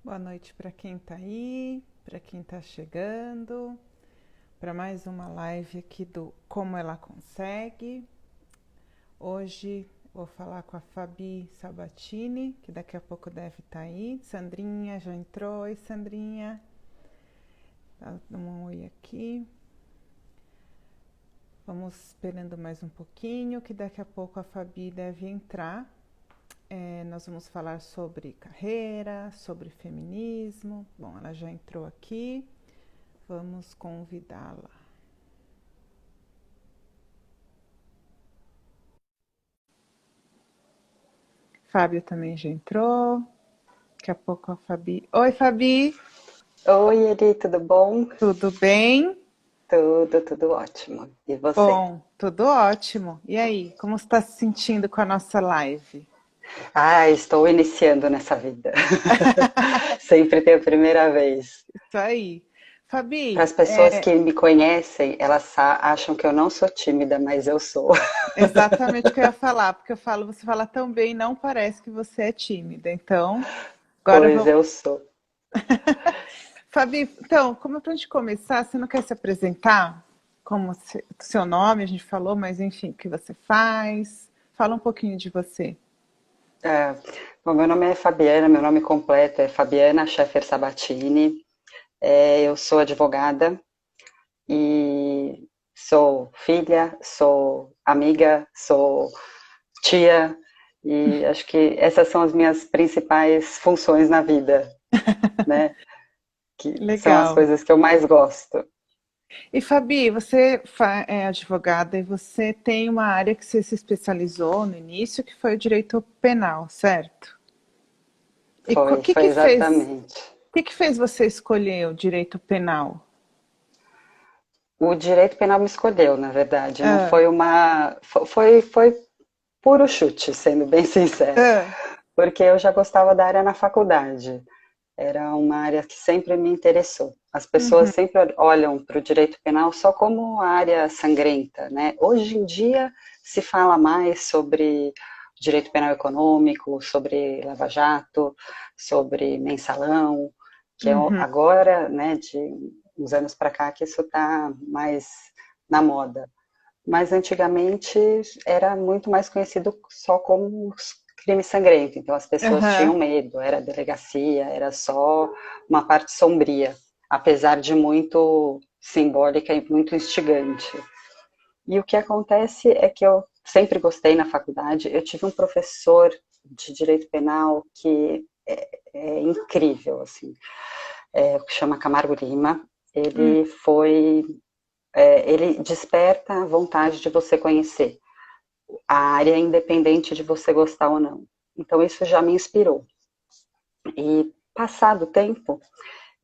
Boa noite para quem está aí, para quem está chegando, para mais uma live aqui do Como Ela Consegue. Hoje vou falar com a Fabi Sabatini, que daqui a pouco deve estar aí. Sandrinha já entrou. Oi, Sandrinha. Dá um oi aqui. Vamos esperando mais um pouquinho, que daqui a pouco a Fabi deve entrar. Nós vamos falar sobre carreira, sobre feminismo. Bom, ela já entrou aqui. Vamos convidá-la. Fábio também já entrou. Daqui a pouco a Fabi. Oi, Fabi. Oi, Eri, tudo bom? Tudo bem? Tudo ótimo. E você? Bom, tudo ótimo. E aí, como você está se sentindo com a nossa live? Ah, estou iniciando nessa vida. Sempre tem a primeira vez. Isso aí. Para Fabi, as pessoas que me conhecem, elas acham que eu não sou tímida, mas eu sou. exatamente o que eu ia falar, porque eu falo, você fala tão bem, não parece que você é tímida. Então, agora Pois vamos. eu sou. Fabi, então, como pra gente começar, você não quer se apresentar? Como seu nome, a gente falou, mas enfim, o que você faz? Fala um pouquinho de você. É, bom, meu nome é Fabiana, meu nome completo é Fabiana Scheffer Sabatini. Eu sou advogada e sou filha, sou amiga, sou tia, e acho que essas são as minhas principais funções na vida, né? Que são as Legal. coisas que eu mais gosto. E Fabi, você é advogada e você tem uma área que você se especializou no início, que foi o direito penal, certo? E o que Foi que fez, exatamente. que fez você escolher o direito penal? O direito penal me escolheu, na verdade, não Ah, foi uma. Foi puro chute, sendo bem sincera, ah, porque eu já gostava da área na faculdade. Era uma área que sempre me interessou. As pessoas uhum, sempre olham para o direito penal só como a área sangrenta, né? Hoje em dia se fala mais sobre direito penal econômico, sobre lava-jato, sobre mensalão, que é uhum, agora, né, de uns anos para cá que isso está mais na moda. Mas antigamente era muito mais conhecido só como crime sangrento, então as pessoas aham. tinham medo, era delegacia, era só uma parte sombria, apesar de muito simbólica e muito instigante. E o que acontece é que eu sempre gostei na faculdade, eu tive um professor de direito penal que é incrível, assim, que chama Camargo Lima. Hum, Ele ele desperta a vontade de você conhecer a área, independente de você gostar ou não. Então isso já me inspirou. E passado o tempo,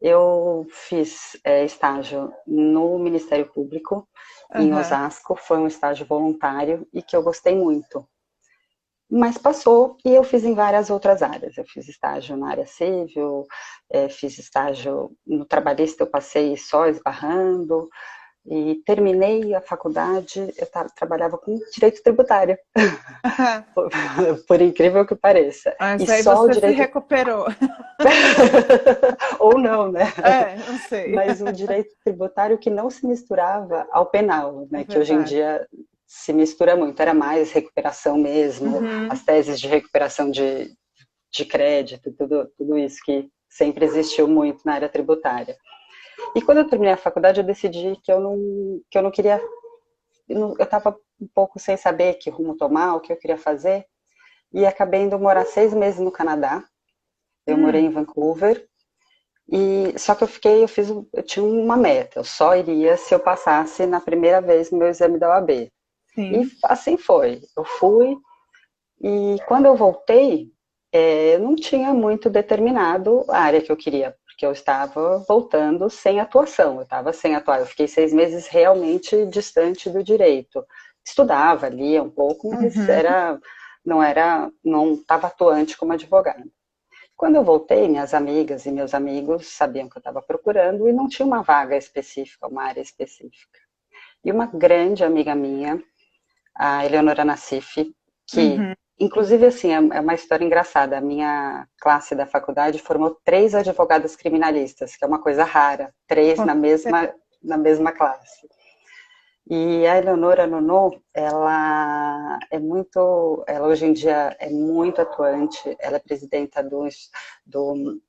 eu fiz estágio no Ministério Público em aham. Osasco, foi um estágio voluntário e que eu gostei muito. Mas passou e eu fiz em várias outras áreas. Eu fiz estágio na área civil, fiz estágio no trabalhista, eu passei só esbarrando, e terminei a faculdade, eu trabalhava com direito tributário, por, por incrível que pareça. E Mas aí só o você se direito. recuperou. Ou não, né? É, não sei. Mas o direito tributário que não se misturava ao penal, É né? Que hoje em verdade. dia se mistura muito, era mais recuperação mesmo, Uhum. as teses de recuperação de crédito, tudo isso que sempre existiu muito na área tributária. E quando eu terminei a faculdade, eu decidi que eu não queria, eu estava um pouco sem saber que rumo tomar, o que eu queria fazer, e acabei indo morar 6 meses no Canadá. Eu morei Hum, em Vancouver, e só que eu tinha uma meta, eu só iria se eu passasse na primeira vez no meu exame da OAB. E sim. assim foi. Eu fui, e quando eu voltei, eu não tinha muito determinado a área que eu queria, porque eu estava voltando sem atuação, eu estava sem atuar, eu fiquei 6 meses realmente distante do direito. Estudava, lia um pouco, mas Uhum. não estava atuante como advogada. Quando eu voltei, minhas amigas e meus amigos sabiam que eu estava procurando e não tinha uma vaga específica, uma área específica. E uma grande amiga minha, a Eleonora Nassif, que Uhum. inclusive, assim, é uma história engraçada. A minha classe da faculdade formou 3 advogadas criminalistas, que é uma coisa rara, 3 na mesma classe. E a Eleonora Nonô, ela hoje em dia é muito atuante, ela é presidenta do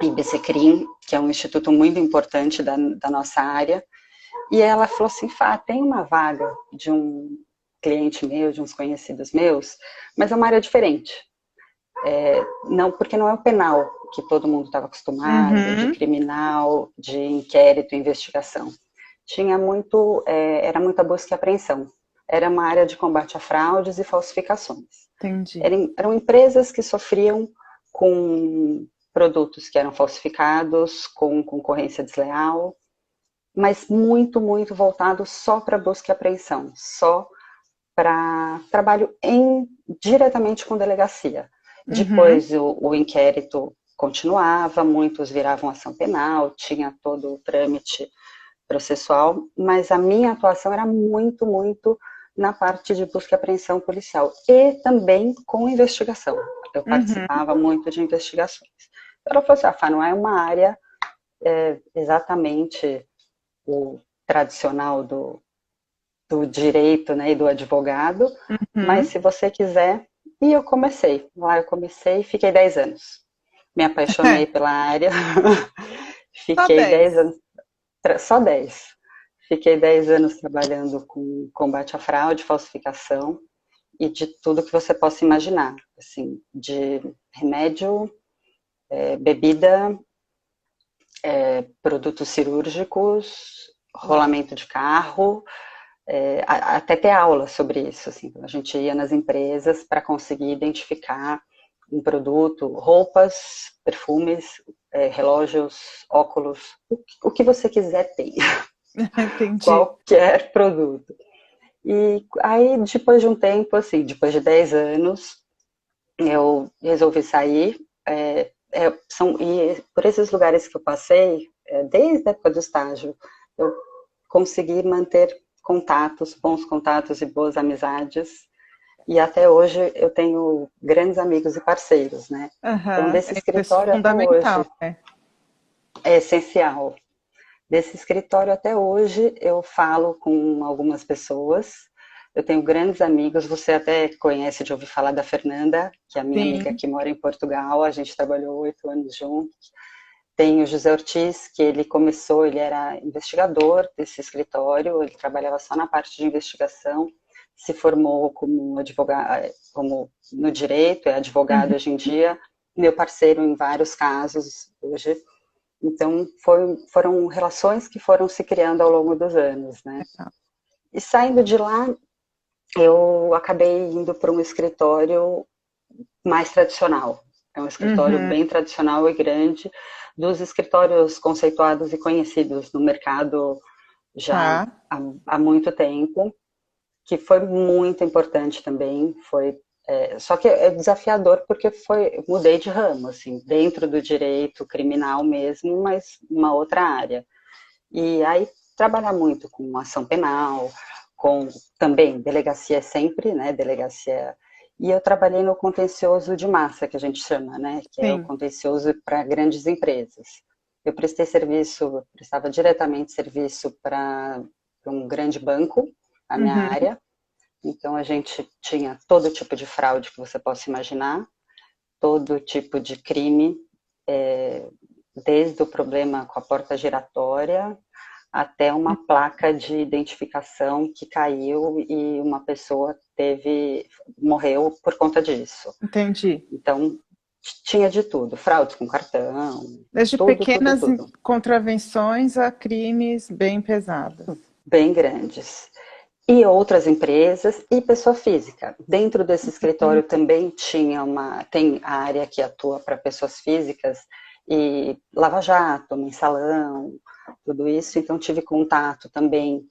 IBCCRIM, que é um instituto muito importante da nossa área, e ela falou assim, tem uma vaga de um cliente meu, de uns conhecidos meus, mas é uma área diferente. Não, porque não é o penal, que todo mundo estava acostumado, de Uhum, criminal, de inquérito, investigação. Era muita busca e apreensão. Era uma área de combate a fraudes e falsificações. entendi. Eram empresas que sofriam com produtos que eram falsificados, com concorrência desleal, mas muito, muito voltado só para busca e apreensão, só para trabalho diretamente com delegacia. Uhum, Depois o inquérito continuava, muitos viravam ação penal, tinha todo o trâmite processual, mas a minha atuação era muito, muito na parte de busca e apreensão policial e também com investigação. Eu uhum, participava muito de investigações. Ela falou assim, Fá, não é uma área exatamente o tradicional do direito, né, e do advogado, mas uhum. se você quiser, e eu comecei e fiquei 10 anos. Me apaixonei pela área, Só fiquei 10 10. anos, só 10. Fiquei 10 anos trabalhando com combate à fraude, falsificação e de tudo que você possa imaginar, assim, de remédio, bebida, produtos cirúrgicos, Uau. rolamento de carro, até ter aula sobre isso, assim, a gente ia nas empresas para conseguir identificar um produto, roupas, perfumes, relógios, óculos, o que você quiser tem, Entendi. qualquer produto. E aí, depois de um tempo, assim, depois de 10 anos, eu resolvi sair, e por esses lugares que eu passei, desde a época do estágio, eu consegui manter contatos, bons contatos e boas amizades, e até hoje eu tenho grandes amigos e parceiros, né? Então, Aham, desse isso é escritório até fundamental, hoje, né? é essencial. Desse escritório até hoje, eu falo com algumas pessoas, eu tenho grandes amigos, você até conhece de ouvir falar da Fernanda, que é a minha amiga Sim. que mora em Portugal, a gente trabalhou 8 anos juntos. Tem o José Ortiz, que ele era investigador desse escritório, ele trabalhava só na parte de investigação, se formou como advogado, como no direito, é advogado Uhum. hoje em dia, meu parceiro em vários casos hoje. Então, foram relações que foram se criando ao longo dos anos, né? E saindo de lá, eu acabei indo para um escritório mais tradicional. É um escritório Uhum. bem tradicional e grande, dos escritórios conceituados e conhecidos no mercado já Tá. há muito tempo, que foi muito importante também. Só que é desafiador porque mudei de ramo, assim, dentro do direito criminal mesmo, mas uma outra área. E aí trabalhar muito com ação penal, com também delegacia sempre, né? Delegacia. E eu trabalhei no contencioso de massa, que a gente chama, né? Que é o Sim. contencioso para grandes empresas. Eu prestava diretamente serviço para um grande banco, a minha Uhum. área. Então a gente tinha todo tipo de fraude que você possa imaginar, todo tipo de crime, desde o problema com a porta giratória até uma placa de identificação que caiu e uma pessoa morreu por conta disso. Entendi. Então, tinha de tudo, fraudes com cartão, Desde tudo, tudo, pequenas tudo, contravenções a crimes bem pesados. bem grandes. E outras empresas e pessoa física. Dentro desse escritório também tem a área que atua para pessoas físicas e lava-jato, mensalão, tudo isso. Então tive contato também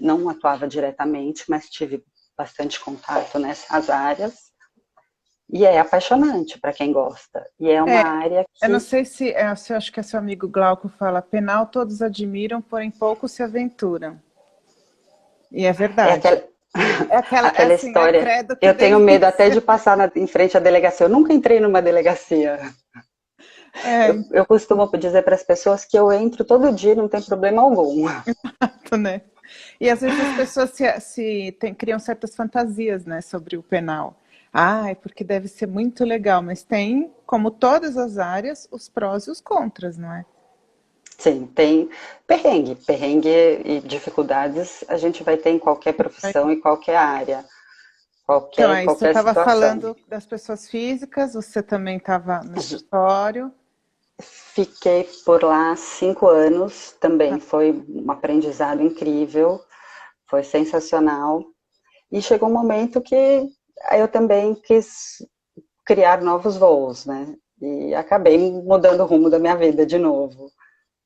não atuava diretamente, mas tive bastante contato nessas áreas. E é apaixonante para quem gosta. E é uma É, área eu não que sei se eu acho que é seu amigo Glauco fala, penal todos admiram, porém poucos se aventuram. E é é aquela, verdade. É Aquela assim, é história. credo que Eu tenho medo até delícia. de passar em frente à delegacia. Eu nunca entrei numa delegacia. É, Eu costumo dizer para as pessoas que eu entro todo dia, não tem problema algum. exato, né? E às vezes as pessoas criam certas fantasias, né, sobre o penal. Ah, é porque deve ser muito legal, mas tem, como todas as áreas, os prós e os contras, não é? Sim, tem perrengue. Perrengue e dificuldades a gente vai ter em qualquer profissão e qualquer área, Então, qualquer, aí você qualquer estava situação. falando das pessoas físicas, você também estava no escritório. Fiquei por lá 5 anos Tá. também. Foi um aprendizado incrível, foi sensacional. E chegou um momento que eu também quis criar novos voos, né? E acabei mudando o rumo da minha vida de novo.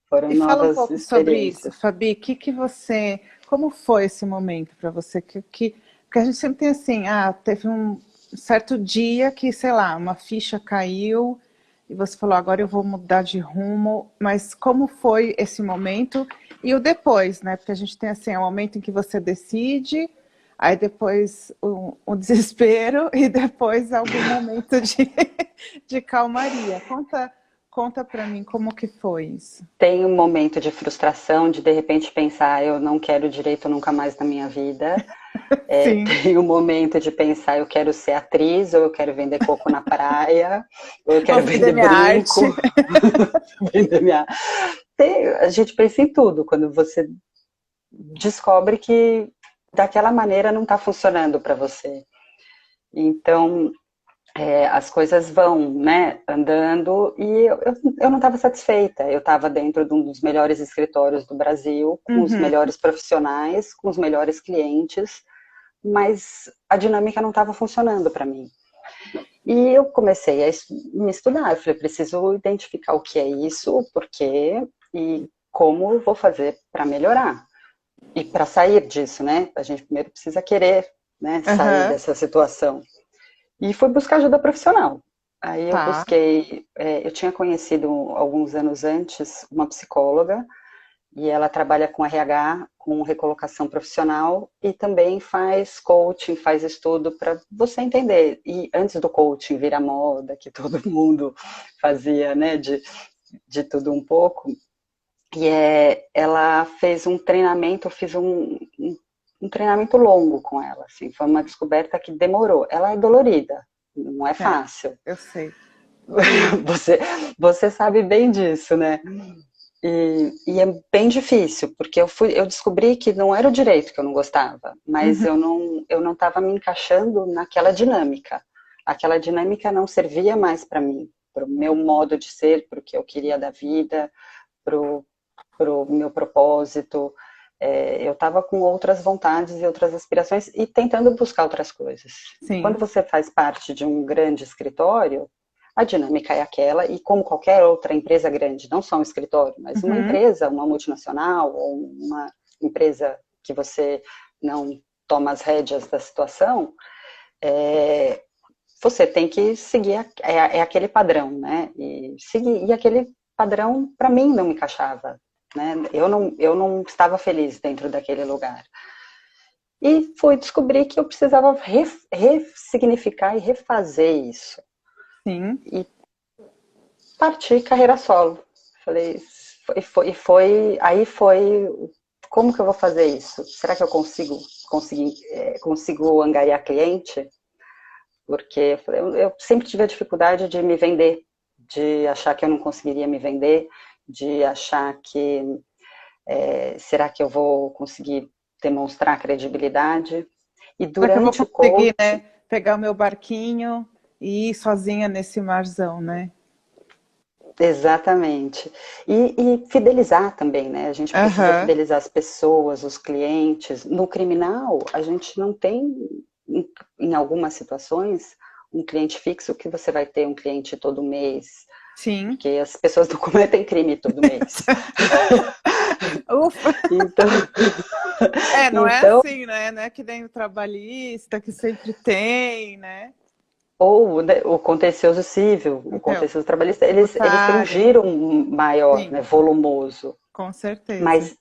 Foram E fala um novas pouco sobre isso, experiências. Fabi. Como foi esse momento para você? Porque a gente sempre tem assim, teve um certo dia que, sei lá, uma ficha caiu e você falou, agora eu vou mudar de rumo. Mas como foi esse momento e o depois, né? Porque a gente tem assim, o momento em que você decide, aí depois o desespero e depois algum momento de calmaria. Conta para mim como que foi isso. Tem um momento de frustração, de repente pensar, eu não quero direito nunca mais na minha vida. Sim. Tem um momento de pensar, eu quero ser atriz, ou eu quero vender coco na praia, ou eu Vou quero vender vender minha arte. brinco, vender minha. A gente pensa em tudo quando você descobre que daquela maneira não está funcionando para você. Então, as coisas vão, né, andando e eu não estava satisfeita. Eu estava dentro de um dos melhores escritórios do Brasil, com os Uhum. melhores profissionais, com os melhores clientes, mas a dinâmica não estava funcionando para mim. E eu comecei a me estudar. Eu falei, preciso identificar o que é isso, o porquê e como eu vou fazer para melhorar. E para sair disso, né? A gente primeiro precisa querer, né, sair Aham. dessa situação. E fui buscar ajuda profissional. Aí eu Tá. busquei, eu tinha conhecido alguns anos antes uma psicóloga e ela trabalha com RH, com recolocação profissional e também faz coaching, faz estudo para você entender. E antes do coaching virar moda, que todo mundo fazia, né, de tudo um pouco, e ela fez um treinamento, eu fiz um treinamento longo com ela, assim, foi uma descoberta que demorou. Ela é dolorida, não é É, fácil. eu sei. Você, você sabe bem disso, né? E é bem difícil, porque eu descobri que não era o direito que eu não gostava, mas Uhum. eu não estava me encaixando naquela dinâmica. Aquela dinâmica não servia mais para mim, para o meu modo de ser, para o que eu queria da vida, para o meu propósito. Eu estava com outras vontades e outras aspirações e tentando buscar outras coisas. Quando Sim. você faz parte de um grande escritório, a dinâmica é aquela, e como qualquer outra empresa grande, não só um escritório, mas uma Uhum. empresa, uma multinacional, ou uma empresa que você não toma as rédeas da situação, é, você tem que seguir, aquele padrão, né? E aquele padrão, para mim, não me encaixava. Né? Eu não estava feliz dentro daquele lugar. E fui descobrir que eu precisava ressignificar e refazer isso. Sim. E parti carreira solo. Falei, aí foi, como que eu vou fazer isso? Será que eu consigo angariar cliente? Porque eu sempre tive a dificuldade de me vender, de achar que eu não conseguiria me vender, de achar que será que eu vou conseguir demonstrar credibilidade? E Será que eu vou durante o conseguir, né, coaching, pegar o meu barquinho e ir sozinha nesse marzão, né? exatamente. E fidelizar também, né? A gente precisa Aham. fidelizar as pessoas, os clientes. No criminal, a gente não tem, em algumas situações, um cliente fixo que você vai ter um cliente todo mês, Sim. porque as pessoas não cometem crime todo mês. Ufa. Então, É, não é então assim, né? Não é que nem o trabalhista que sempre tem, né? ou né, o contencioso civil, o Então, contencioso trabalhista, eles têm um tributário, giro maior, sim, né, volumoso. com certeza. Mas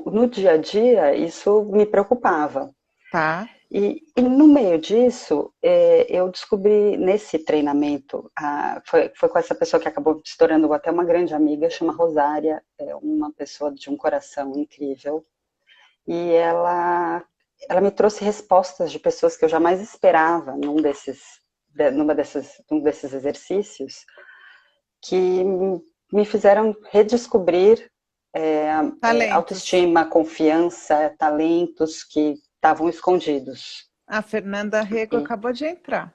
no dia a dia, isso me preocupava. Tá. E no meio disso, eu descobri nesse treinamento, foi com essa pessoa que acabou se tornando até uma grande amiga, chama Rosária, é uma pessoa de um coração incrível, e ela me trouxe respostas de pessoas que eu jamais esperava num desses exercícios, que me fizeram redescobrir Talentos. autoestima, confiança, talentos que estavam escondidos. A Fernanda Rego E acabou de entrar.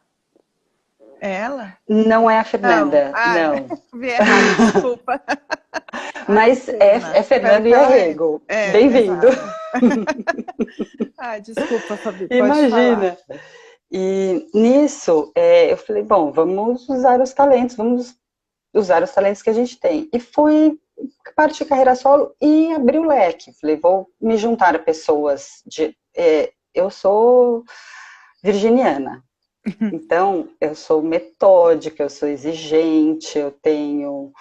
É ela? não é a Não. Fernanda, Ah, não. vi errado, desculpa. Ai, que Mas pena. é Espero Fernando que e é ela entre. Rego. É, Bem-vindo. exato. Ai, desculpa, Fabi, pode falar. Imagina. E nisso, eu falei, bom, vamos usar os talentos, vamos usar os talentos que a gente tem. E fui partir de carreira solo e abri o leque. Falei, vou me juntar a pessoas eu sou virginiana. Então, eu sou metódica, eu sou exigente, eu tenho.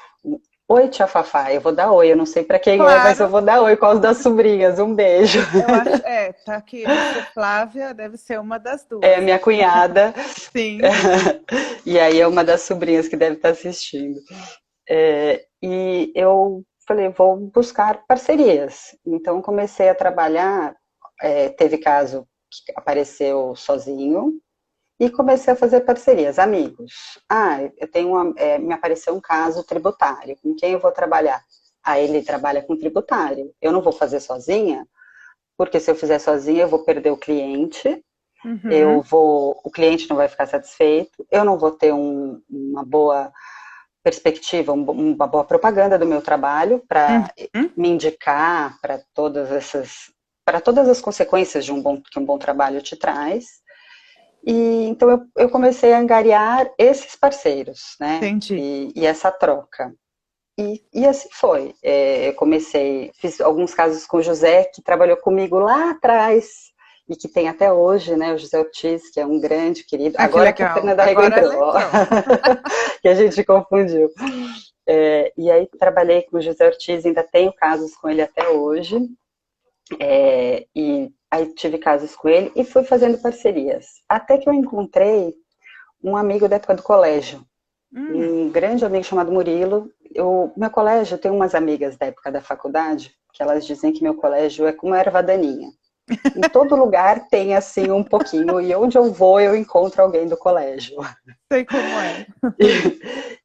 Oi, tia Fafá, eu vou dar oi, eu não sei para quem é, mas eu Claro, vou dar oi com as das sobrinhas, um beijo. eu acho. É, tá aqui, você, Flávia, deve ser uma das É a duas. minha cunhada, Sim. e aí é uma das sobrinhas que deve estar assistindo. E eu falei, vou buscar parcerias. Então, comecei a trabalhar, teve caso que apareceu sozinho, e comecei a fazer parcerias, amigos. Ah, me apareceu um caso tributário, com quem eu vou trabalhar? Ah, ele trabalha com tributário. Eu não vou fazer sozinha, porque se eu fizer sozinha, eu vou perder o cliente, Uhum, o cliente não vai ficar satisfeito, eu não vou ter uma boa perspectiva, uma boa propaganda do meu trabalho para uhum. me indicar para todas as consequências que um bom trabalho te traz. E então eu comecei a angariar esses parceiros, né? Entendi. E essa troca. E assim foi. Eu fiz alguns casos com o José, que trabalhou comigo lá atrás, e que tem até hoje, né? O José Ortiz, que é um grande querido. Ah, que Agora que a legal. Fernanda Rego Agora entrou, ela ó, entrou. que a gente confundiu. E aí trabalhei com o José Ortiz, ainda tenho casos com ele até hoje. E aí tive casos com ele e fui fazendo parcerias. Até que eu encontrei um amigo da época do colégio, Hum, um grande amigo chamado Murilo. Meu colégio tem umas amigas da época da faculdade que elas dizem que meu colégio é como erva daninha. Em todo lugar tem assim um pouquinho, e onde eu vou eu encontro alguém do colégio. sei como é.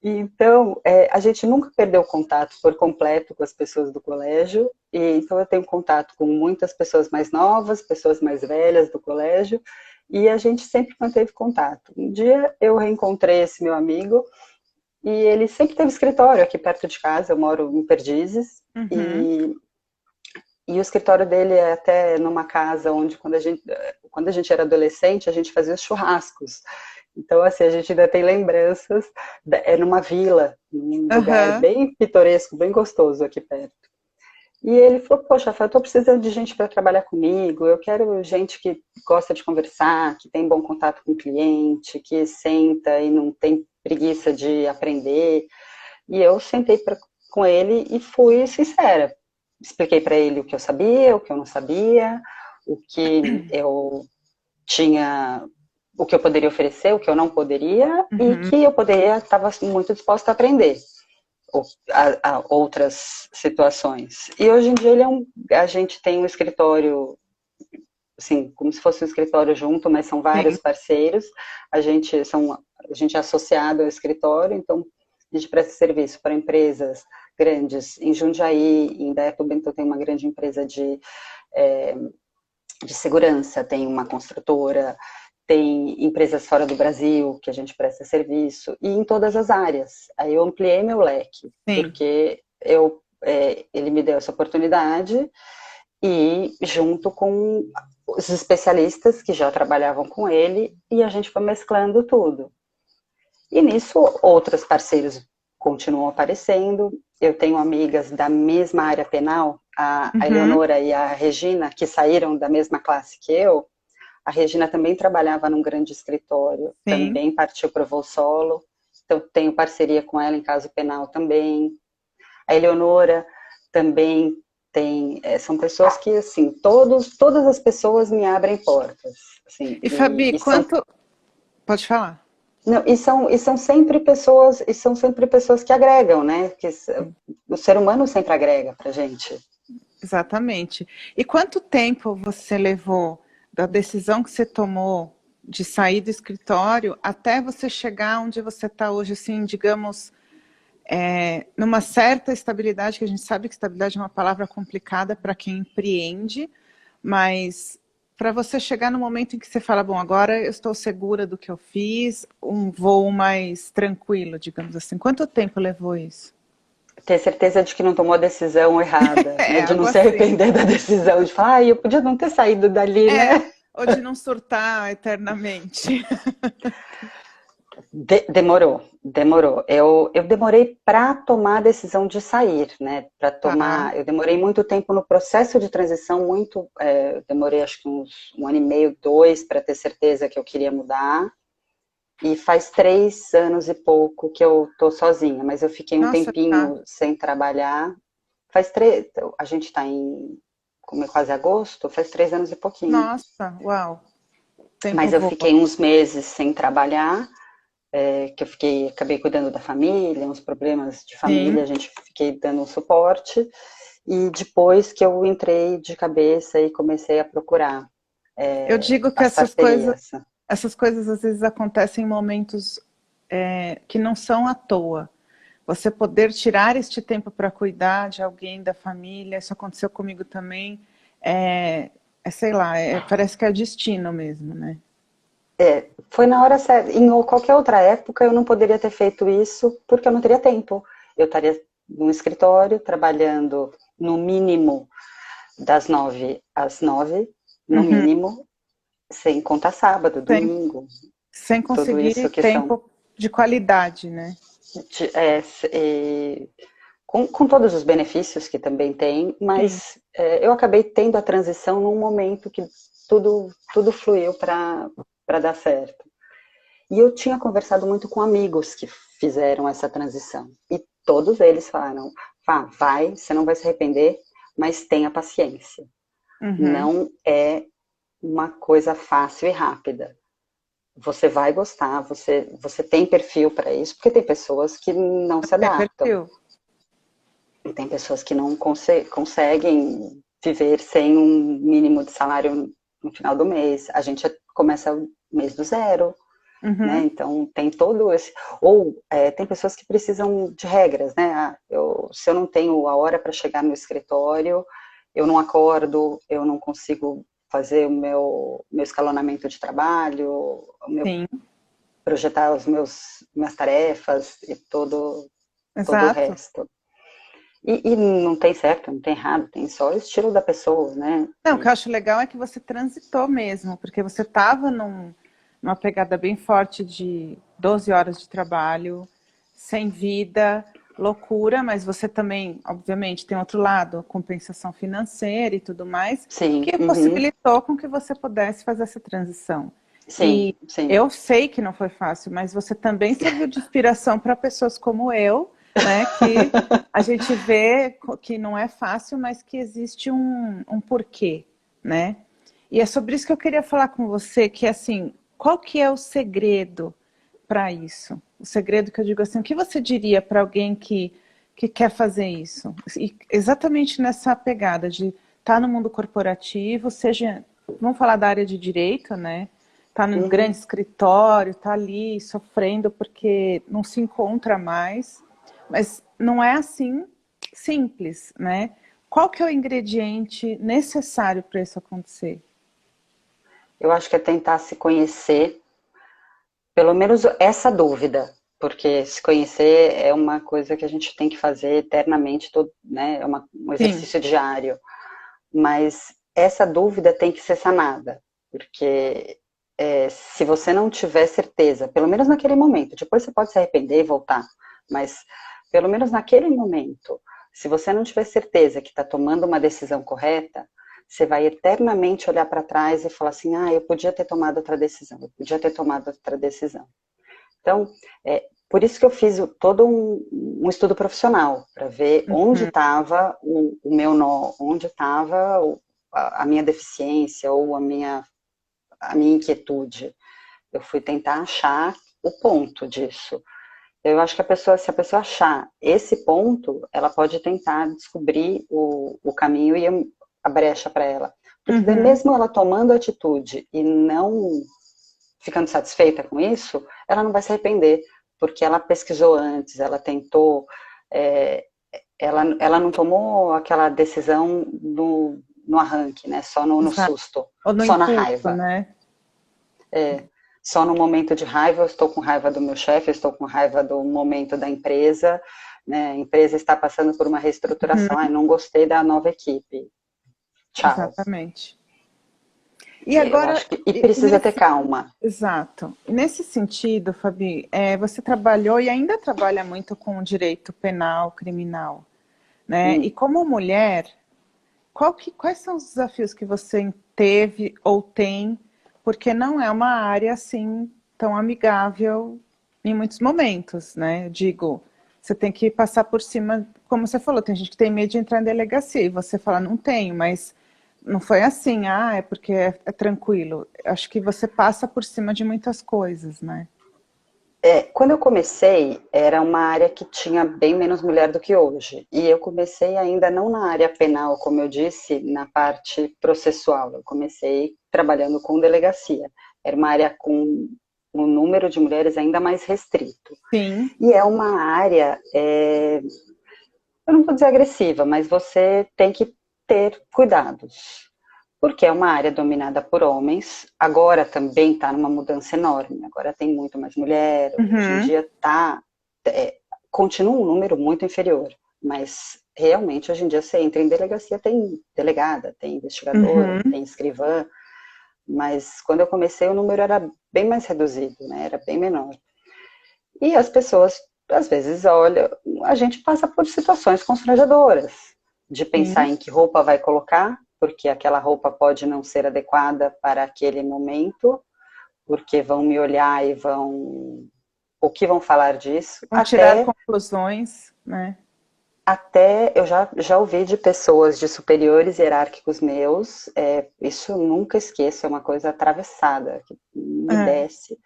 Então, a gente nunca perdeu contato por completo com as pessoas do colégio, e então eu tenho contato com muitas pessoas mais novas, pessoas mais velhas do colégio, e a gente sempre manteve contato. Um dia eu reencontrei esse meu amigo, e ele sempre teve escritório aqui perto de casa, eu moro em Perdizes, Uhum. e o escritório dele é até numa casa onde, quando a gente era adolescente, a gente fazia os churrascos. Então, assim, a gente ainda tem lembranças, numa vila, num lugar Aham. bem pitoresco, bem gostoso aqui perto. E ele falou, poxa, Rafael, eu tô precisando de gente para trabalhar comigo, eu quero gente que gosta de conversar, que tem bom contato com o cliente, que senta e não tem preguiça de aprender. E eu sentei com ele e fui sincera. Expliquei para ele o que eu sabia, o que eu não sabia, o que eu tinha, o que eu poderia oferecer, o que eu não poderia, e Uhum. que eu estava muito disposta a aprender a outras situações. E hoje em dia a gente tem um escritório, assim, como se fosse um escritório junto, mas são Sim. vários parceiros. A gente é associado ao escritório, então a gente presta serviço para empresas grandes. Em Jundiaí, em Indaiatuba, Bento tem uma grande empresa de segurança, tem uma construtora, tem empresas fora do Brasil que a gente presta serviço, e em todas as áreas. Aí eu ampliei meu leque, Sim. porque ele me deu essa oportunidade, e junto com os especialistas que já trabalhavam com ele, e a gente foi mesclando tudo. E nisso, outros parceiros continuam aparecendo. Eu tenho amigas da mesma área penal, a Uhum. Eleonora e a Regina, que saíram da mesma classe que eu. A Regina também trabalhava num grande escritório, Sim. também partiu para o voo solo. Então, tenho parceria com ela em caso penal também. A Eleonora também são pessoas que, assim, todas as pessoas me abrem portas, assim, E Fabi, e são, quanto. Pode falar. não, e são sempre pessoas que agregam, né? O ser humano sempre agrega pra gente. Exatamente. E quanto tempo você levou da decisão que você tomou de sair do escritório até você chegar onde você está hoje, assim, digamos, numa certa estabilidade, que a gente sabe que estabilidade é uma palavra complicada para quem empreende, mas para você chegar no momento em que você fala, bom, agora eu estou segura do que eu fiz, um voo mais tranquilo, digamos assim. Quanto tempo levou isso? Ter certeza de que não tomou a decisão errada, né? É, De não algo se assim. arrepender da decisão, de falar, eu podia não ter saído dali, É, né? ou de não surtar eternamente. Demorou. Eu demorei para tomar a decisão de sair, né? Tá. Eu demorei muito tempo no processo de transição, eu demorei acho que uns 1 ano e meio, 2, para ter certeza que eu queria mudar. E faz 3 anos e pouco que eu tô sozinha, mas eu fiquei um Nossa, tá. tempinho sem trabalhar. A gente está como é quase agosto, faz 3 anos e pouquinho. Nossa, uau. Tempo Mas eu voa. fiquei uns meses sem trabalhar, acabei cuidando da família, uns problemas de família, Sim. a gente fiquei dando um suporte. E depois que eu entrei de cabeça e comecei a procurar Eu digo que as parcerias. essas coisas às vezes acontecem em momentos que não são à toa. Você poder tirar este tempo para cuidar de alguém da família, isso aconteceu comigo também. Sei lá, parece que é destino mesmo, né? Foi na hora certa. Em qualquer outra época eu não poderia ter feito isso porque eu não teria tempo. Eu estaria no escritório trabalhando no mínimo das 9 às 9, no Uhum. mínimo, sem contar sábado, Sem, domingo, sem tudo conseguir isso que são. tempo de qualidade, né? de- é, é, com todos os benefícios que também tem, Sim. mas eu acabei tendo a transição num momento que tudo fluiu para dar certo. E eu tinha conversado muito com amigos que fizeram essa transição. E todos eles falaram: vai, você não vai se arrepender, mas tenha paciência. Uhum. Não é uma coisa fácil e rápida. Você vai gostar, você tem perfil para isso, porque tem pessoas que não se É adaptam. perfil. E tem pessoas que não conseguem viver sem um mínimo de salário no final do mês. A gente começa o mês do zero, né? Uhum. Então tem todo esse. Ou tem pessoas que precisam de regras, né? Se eu não tenho a hora para chegar no escritório, eu não acordo, eu não consigo fazer o meu escalonamento de trabalho, Sim, projetar minhas tarefas e todo o exato. resto. E não tem certo, não tem errado, tem só o estilo da pessoa, né? Não, o que eu acho legal é que você transitou mesmo, porque você estava numa pegada bem forte de 12 horas de trabalho, sem vida, loucura, mas você também, obviamente, tem outro lado, compensação financeira e tudo mais, Sim, que uhum, possibilitou com que você pudesse fazer essa transição. sim, E sim. eu sei que não foi fácil, mas você também serviu de inspiração para pessoas como eu, né, que a gente vê que não é fácil, mas que existe um porquê, né? E é sobre isso que eu queria falar com você, que é assim, qual que é o segredo para isso? O segredo que eu digo assim, o que você diria para alguém que quer fazer isso? E exatamente nessa pegada de estar no mundo corporativo, seja, vamos falar da área de direito, né? Tá num Uhum. grande escritório, tá ali sofrendo porque não se encontra mais, mas não é assim simples, né? Qual que é o ingrediente necessário para isso acontecer? Eu acho que é tentar se conhecer, pelo menos essa dúvida, porque se conhecer é uma coisa que a gente tem que fazer eternamente, né? É um Sim, exercício diário, mas essa dúvida tem que ser sanada, porque se você não tiver certeza, pelo menos naquele momento, depois você pode se arrepender e voltar, mas pelo menos naquele momento, se você não tiver certeza que está tomando uma decisão correta, você vai eternamente olhar para trás e falar assim: eu podia ter tomado outra decisão, eu podia ter tomado outra decisão. Então, por isso que eu fiz todo um estudo profissional, para ver onde Uhum. estava o meu nó, onde estava a minha deficiência ou a minha inquietude. Eu fui tentar achar o ponto disso. Eu acho que se a pessoa achar esse ponto, ela pode tentar descobrir o caminho e a brecha para ela. Porque daí Uhum. mesmo ela tomando atitude e não ficando satisfeita com isso, ela não vai se arrepender, porque ela pesquisou antes, ela tentou, é, ela não tomou aquela decisão no arranque, né? Só no Exato. susto, Ou no só na impulso, raiva. né? Só no momento de raiva, eu estou com raiva do meu chefe, eu estou com raiva do momento da empresa, né? A empresa está passando por uma Uhum. reestruturação, não gostei da nova equipe, tchau. Exatamente. E Eu agora, acho que e precisa ter nesse, calma. exato. Nesse sentido, Fabi, você trabalhou e ainda trabalha muito com o direito penal, criminal, né? E Hum. como mulher, quais são os desafios que você teve ou tem? Porque não é uma área assim tão amigável em muitos momentos, né? Eu digo, você tem que passar por cima, como você falou, tem gente que tem medo de entrar em delegacia e você fala, não tenho, mas não foi assim, é porque é tranquilo. Acho que você passa por cima de muitas coisas, né? Quando eu comecei, era uma área que tinha bem menos mulher do que hoje. E eu comecei ainda não na área penal, como eu disse, na parte processual. Eu comecei trabalhando com delegacia. Era uma área com um número de mulheres ainda mais restrito. Sim. E é uma área, eu não vou dizer agressiva, mas você tem que ter cuidados. Porque é uma área dominada por homens, agora também está numa mudança enorme, agora tem muito mais mulher, hoje em Uhum. dia continua um número muito inferior, mas realmente hoje em dia você entra em delegacia, tem delegada, tem investigadora, Uhum. tem escrivã, mas quando eu comecei o número era bem mais reduzido, né? Era bem menor. E as pessoas, às vezes, olha, a gente passa por situações constrangedoras, de pensar Sim. em que roupa vai colocar, porque aquela roupa pode não ser adequada para aquele momento, porque vão me olhar e vão. O que vão falar disso? Vão tirar conclusões, né? Até eu já ouvi de pessoas de superiores hierárquicos meus, isso eu nunca esqueço, é uma coisa atravessada, que me É. desce.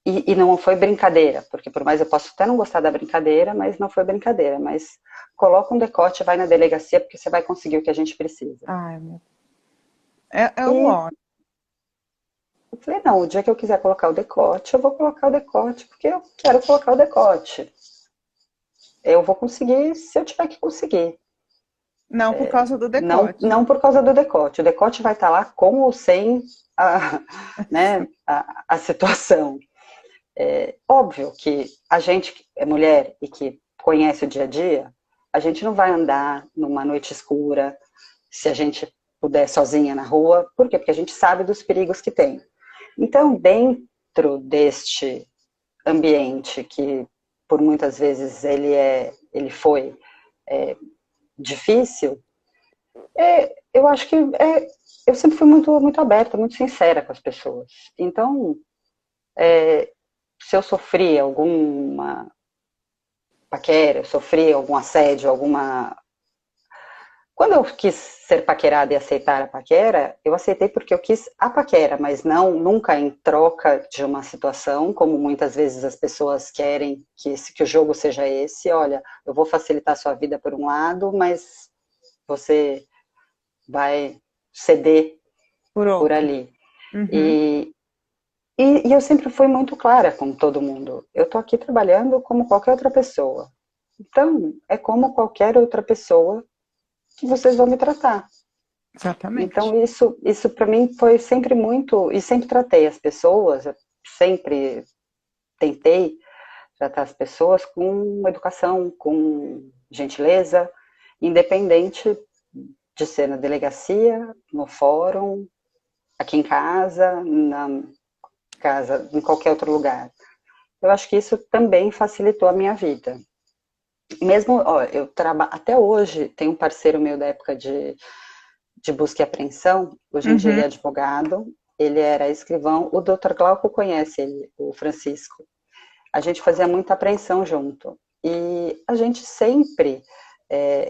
E não foi brincadeira, porque por mais eu posso até não gostar da brincadeira, mas não foi brincadeira. Mas coloca um decote, vai na delegacia, porque você vai conseguir o que a gente precisa. Ai, é o E ó. eu falei, não, o dia que eu quiser colocar o decote, eu vou colocar o decote, porque eu quero colocar o decote. Eu vou conseguir se eu tiver que conseguir. Não por causa do Não, decote. não por causa do decote. O decote vai estar lá com ou sem né, a situação. Óbvio que a gente que é mulher e que conhece o dia a dia, a gente não vai andar numa noite escura se a gente puder sozinha na rua. Por quê? Porque a gente sabe dos perigos que tem. Então, dentro deste ambiente que por muitas vezes ele foi difícil, eu acho que eu sempre fui muito aberta, muito sincera com as pessoas. Então, se eu sofri alguma paquera, eu sofri algum assédio, alguma. Quando eu quis ser paquerada e aceitar a paquera, eu aceitei porque eu quis a paquera, mas não nunca em troca de uma situação, como muitas vezes as pessoas querem que o jogo seja esse. Olha, eu vou facilitar a sua vida por um lado, mas você vai ceder Por por outro. ali. Uhum. E, e eu sempre fui muito clara com todo mundo. Eu estou aqui trabalhando como qualquer outra pessoa. Então, é como qualquer outra pessoa que vocês vão me tratar. Exatamente. Então, isso para mim foi sempre muito, e sempre tratei as pessoas, eu sempre tentei tratar as pessoas com educação, com gentileza, independente de ser na delegacia, no fórum, aqui em casa, na casa, em qualquer outro lugar. Eu acho que isso também facilitou a minha vida. Mesmo, ó, eu trabalho até hoje, tem um parceiro meu da época de busca e apreensão, hoje em dia ele Uhum. é advogado, ele era escrivão, o Dr. Glauco conhece ele, o Francisco. a gente fazia muita apreensão junto. E a gente sempre,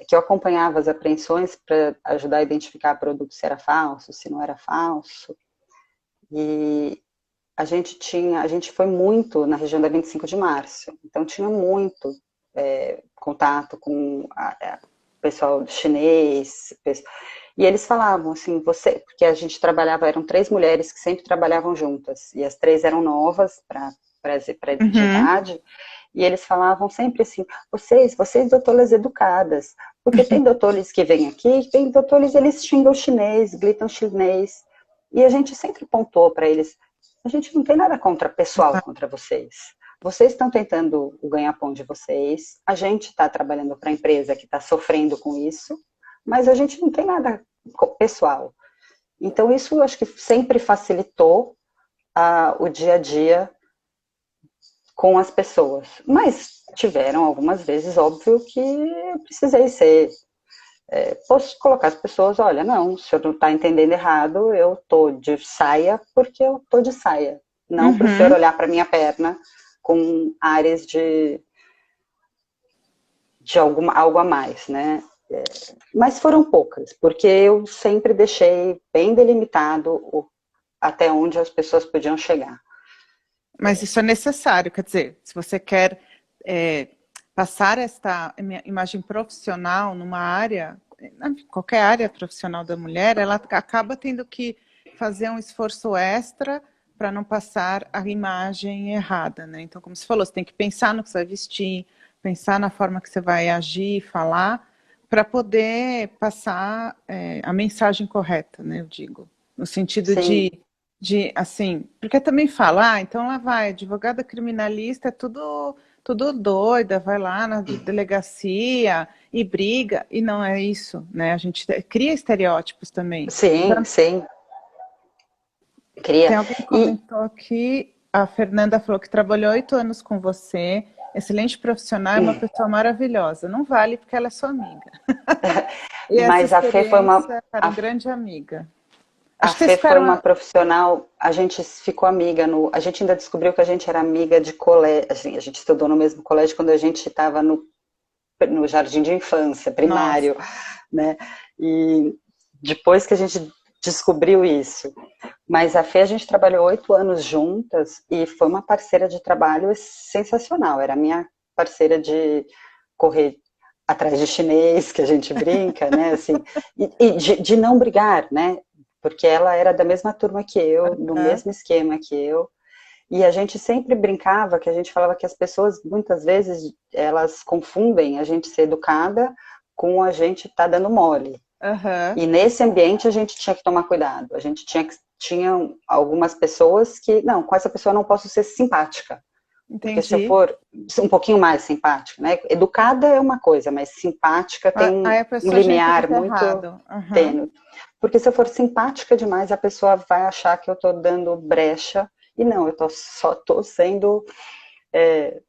que eu acompanhava as apreensões para ajudar a identificar produto se era falso, se não era falso. E a gente foi muito na região da 25 de março, então tinha muito contato com pessoal chinês, e eles falavam assim, porque a gente trabalhava, eram 3 mulheres que sempre trabalhavam juntas, e as 3 eram novas para a Uhum. entidade, e eles falavam sempre assim, vocês doutoras educadas, porque tem doutores que vêm aqui, tem doutores, eles xingam chinês, gritam chinês, e a gente sempre pontuou para eles, a gente não tem nada contra pessoal, contra vocês. Vocês estão tentando o ganha-pão de vocês, a gente está trabalhando para a empresa que está sofrendo com isso, mas a gente não tem nada pessoal. Então, isso eu acho que sempre facilitou o dia a dia com as pessoas. Mas tiveram algumas vezes, óbvio, que precisei posso colocar as pessoas, olha, não, o senhor não está entendendo errado, eu estou de saia porque eu estou de saia. Não para o senhor Uhum. olhar para minha perna com áreas de algo a mais, né? Mas foram poucas, porque eu sempre deixei bem delimitado até onde as pessoas podiam chegar. Mas isso é necessário, quer dizer, se você quer é, passar esta imagem profissional numa área, qualquer área profissional da mulher, ela acaba tendo que fazer um esforço extra para não passar a imagem errada, né? Então, como você falou, você tem que pensar no que você vai vestir, pensar na forma que você vai agir, falar, para poder passar a mensagem correta, né? Eu digo, no sentido Sim, assim, porque também fala, então lá vai, advogada criminalista é tudo doida, vai lá na delegacia e briga, e não é isso, né? A gente cria estereótipos também. sim, sim, cria. Tem alguém que E, comentou aqui, a Fernanda falou que trabalhou 8 anos com você, excelente profissional, é uma pessoa maravilhosa. Não vale porque ela é sua amiga. E essa mas experiência, era uma grande amiga. a Acho que vocês Fê foi uma ficaram. profissional, a gente ficou amiga, a gente ainda descobriu que a gente era amiga de colégio, assim, a gente estudou no mesmo colégio quando a gente estava no jardim de infância, Nossa. primário, né? E depois que a gente descobriu isso. Mas a Fê, a gente trabalhou 8 anos juntas e foi uma parceira de trabalho sensacional. Era a minha parceira de correr atrás de chinês, que a gente brinca, né? Assim, e de não brigar, né? Porque ela era da mesma turma que eu, no Hã? mesmo esquema que eu. E a gente sempre brincava, que a gente falava que as pessoas, muitas vezes, elas confundem a gente ser educada com a gente estar dando mole. Aham, E nesse ambiente a gente tinha que tomar cuidado. Tinha algumas pessoas que, não, com essa pessoa eu não posso ser simpática. Porque se eu entendi. for um pouquinho mais simpática, né? Educada é uma coisa, mas simpática tem Aí a um pessoa já limiar entende muito errado. Aham, tênue. Porque se eu for simpática demais, a pessoa vai achar que eu estou dando brecha. E não, só estou sendo. É,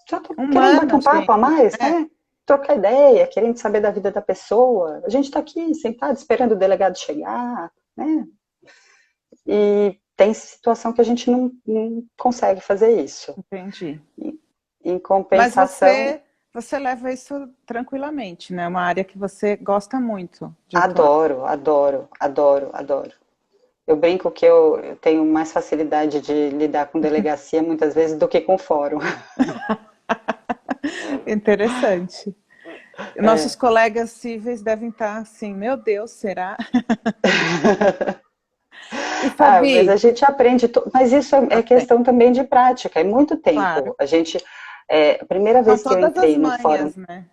só tô querendo bater humana, um papo a gente. mais, É, né? Trocar ideia, querendo saber da vida da pessoa. A gente está aqui sentado esperando o delegado chegar, né? E tem situação que a gente não consegue fazer isso. entendi. Em Mas compensação, você leva isso tranquilamente, né? É uma área que você gosta muito de atuar. adoro, adoro, adoro, adoro. Eu brinco que eu tenho mais facilidade de lidar com delegacia muitas vezes do que com fórum. Interessante. Nossos colegas cíveis devem estar assim, meu Deus, será? E Mas a Fabi, gente aprende, mas isso é aprende, questão também de prática, é muito claro. tempo. A primeira São vez que eu todas as entrei no fórum, manhas, né?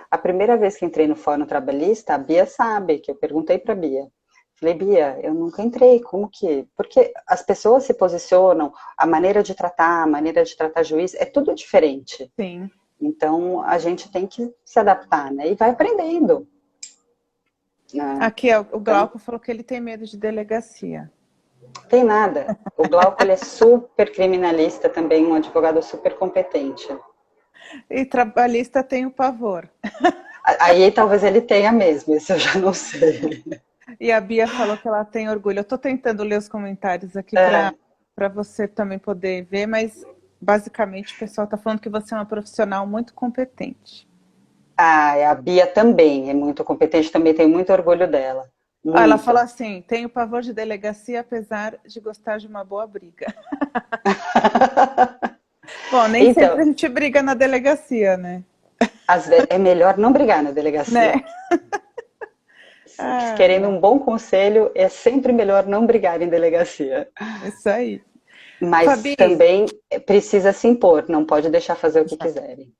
a primeira vez que entrei no fórum trabalhista, a Bia sabe, que eu perguntei para a Bia. Falei, Bia, eu nunca entrei, como que? Porque as pessoas se posicionam, a maneira de tratar juiz, é tudo diferente. Sim. Então, a gente tem que se adaptar, né? E vai aprendendo, né? Aqui, ó, o Então, Glauco falou que ele tem medo de delegacia. tem nada. O Glauco, ele é super criminalista também, um advogado super competente. E trabalhista tem o pavor. Aí talvez ele tenha mesmo, isso eu já não sei. E a Bia falou que ela tem orgulho. Eu estou tentando ler os comentários aqui É, para você também poder ver, mas basicamente o pessoal está falando que você é uma profissional muito competente. Ah, a Bia também é muito competente, também tenho muito orgulho dela. Ah, ela falou Muito. assim: tenho pavor de delegacia, apesar de gostar de uma boa briga. Bom, nem sempre a Então, gente briga na delegacia, né? às vezes é melhor não brigar na delegacia. Né? Ai, Querendo ai, um bom conselho, é sempre melhor não brigar em delegacia. isso aí. Mas Fabi, também precisa se impor, não pode deixar fazer o que quiserem.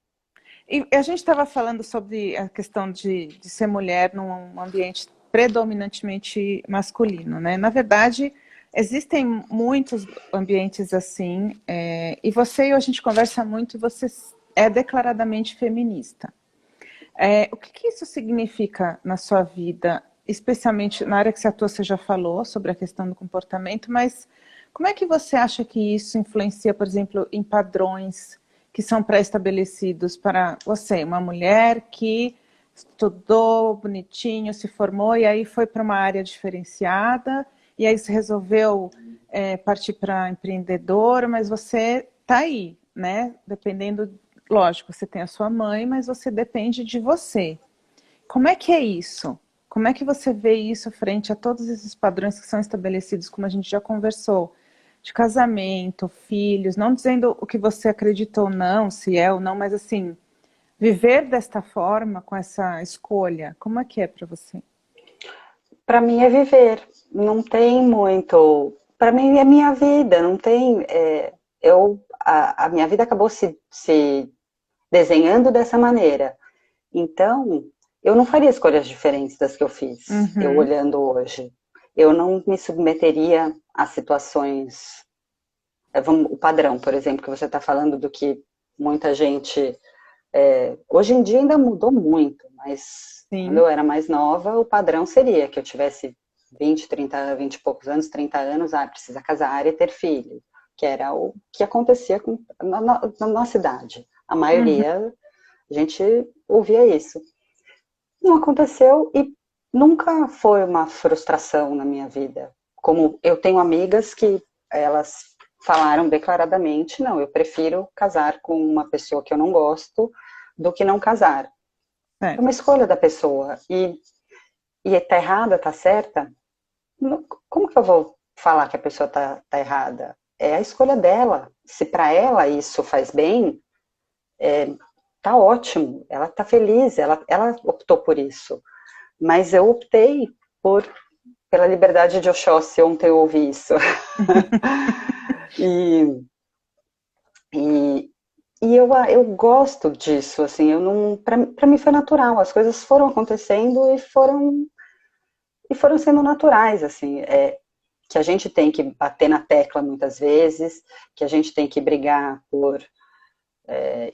e a gente estava falando sobre a questão de ser mulher num ambiente predominantemente masculino, né? Na verdade, existem muitos ambientes assim, e você e eu, a gente conversa muito e você é declaradamente feminista. O que que isso significa na sua vida, especialmente na área que você atua, você já falou sobre a questão do comportamento, mas como é que você acha que isso influencia, por exemplo, em padrões que são pré-estabelecidos para você, uma mulher que estudou bonitinho, se formou e aí foi para uma área diferenciada e aí você resolveu partir para empreendedor, mas você está aí, né? Dependendo, lógico, você tem a sua mãe, mas você depende de você. Como é que é isso? Como é que você vê isso frente a todos esses padrões que são estabelecidos, como a gente já conversou, de casamento, filhos, não dizendo o que você acredita ou não, se é ou não, mas assim, viver desta forma, com essa escolha, como é que é para você? Para mim é viver, não tem muito. Para mim é minha vida, não tem. A minha vida acabou se desenhando dessa maneira. Então, eu não faria escolhas diferentes das que eu fiz, eu Uhum, olhando hoje. Eu não me submeteria a situações. O padrão, por exemplo, que você está falando do que muita gente. Hoje em dia ainda mudou muito, mas quando sim. eu era mais nova, o padrão seria que eu tivesse 20, 30, 20 e poucos anos, 30 anos, precisa casar e ter filho, que era o que acontecia na nossa idade. A Uhum. maioria, a gente ouvia isso. Não aconteceu e nunca foi uma frustração na minha vida. Como eu tenho amigas que elas falaram declaradamente, não, eu prefiro casar com uma pessoa que eu não gosto do que não casar. É uma Certo. escolha da pessoa. E tá errada, tá certa? Como que eu vou falar que a pessoa tá errada? É a escolha dela. Se para ela isso faz bem, tá ótimo. Ela tá feliz, ela optou por isso. Mas eu optei por, pela liberdade de Oxóssi, ontem eu ouvi isso. E, e, eu gosto disso, assim, eu não, para mim foi natural, as coisas foram acontecendo e foram sendo naturais, assim, que a gente tem que bater na tecla muitas vezes, que a gente tem que brigar por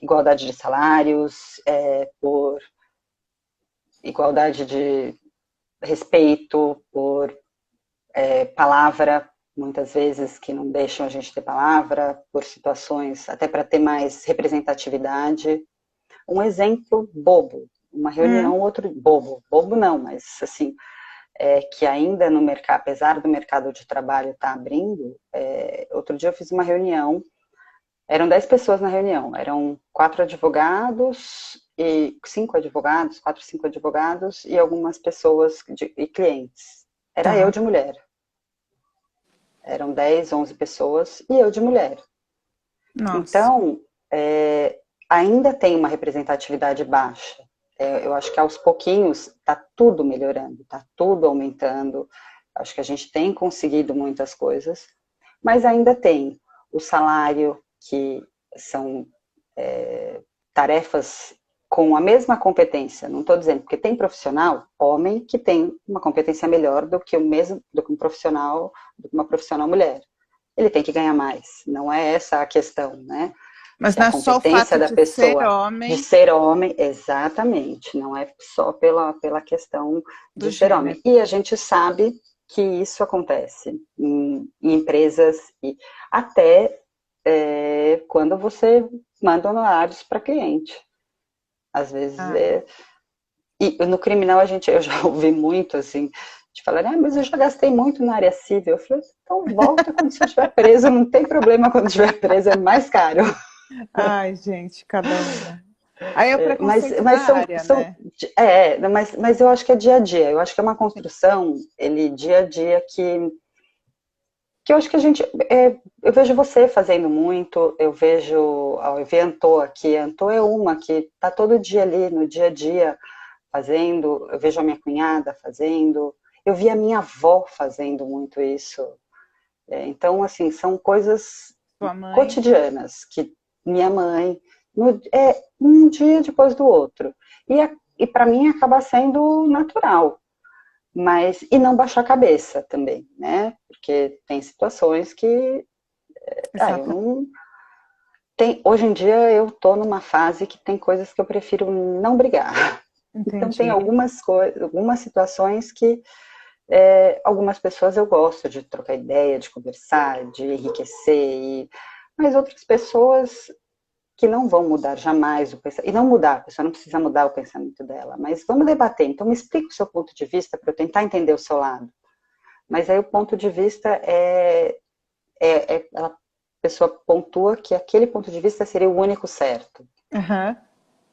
igualdade de salários, por igualdade de respeito, por palavra, muitas vezes que não deixam a gente ter palavra, por situações, até para ter mais representatividade. Um exemplo bobo, uma Hum, reunião, outro bobo, bobo não, mas assim, que ainda no mercado, apesar do mercado de trabalho estar abrindo, outro dia eu fiz uma reunião, eram 10 pessoas na reunião, eram 4 advogados e 5 advogados, 4, 5 advogados e algumas pessoas e clientes. Era eu tá. de mulher. Eram 10, 11 pessoas e eu de mulher. Nossa. Então, ainda tem uma representatividade baixa. Eu acho que aos pouquinhos está tudo melhorando, está tudo aumentando. Acho que a gente tem conseguido muitas coisas, mas ainda tem o salário, que são tarefas com a mesma competência. Não estou dizendo, porque tem profissional, homem, que tem uma competência melhor do que do que um profissional, do que uma profissional mulher. Ele tem que ganhar mais. Não é essa a questão, né? Mas Se a não é só o competência fato da de ser pessoa de homem ser homem, exatamente, não é só pela questão do de ser gênero. homem. E a gente sabe que isso acontece em empresas e até quando você manda honorários para cliente. Às vezes Ah, E no criminal eu já ouvi muito assim, De falar, mas eu já gastei muito na área civil. Eu falei, então volta quando você estiver preso, não tem problema quando estiver preso, é mais caro. Ai, gente, cada uma. Aí é o Mas, preconceito da mas área, né? mas eu acho que é dia a dia. Eu acho que é uma construção, ele dia a dia que eu acho que a gente, eu vejo você fazendo muito, eu vejo, eu vi a Antô aqui, a Antô é uma que está todo dia ali, no dia a dia, fazendo, eu vejo a minha cunhada fazendo, eu vi a minha avó fazendo muito isso. Então, assim, são coisas Sua mãe. cotidianas, que minha mãe, um dia depois do outro. E para mim acaba sendo natural, mas e não baixar a cabeça também, né? Porque tem situações que eu Exatamente. não hoje em dia eu tô numa fase que tem coisas que eu prefiro não brigar. Então tem Entendi. algumas coisas, algumas situações que algumas pessoas eu gosto de trocar ideia, de conversar, de enriquecer, mas outras pessoas que não vão mudar jamais o pensamento. E não mudar, a pessoa não precisa mudar o pensamento dela, mas vamos debater. Então me explica o seu ponto de vista para eu tentar entender o seu lado. Mas aí o ponto de vista a pessoa pontua que aquele ponto de vista seria o único certo. Aham.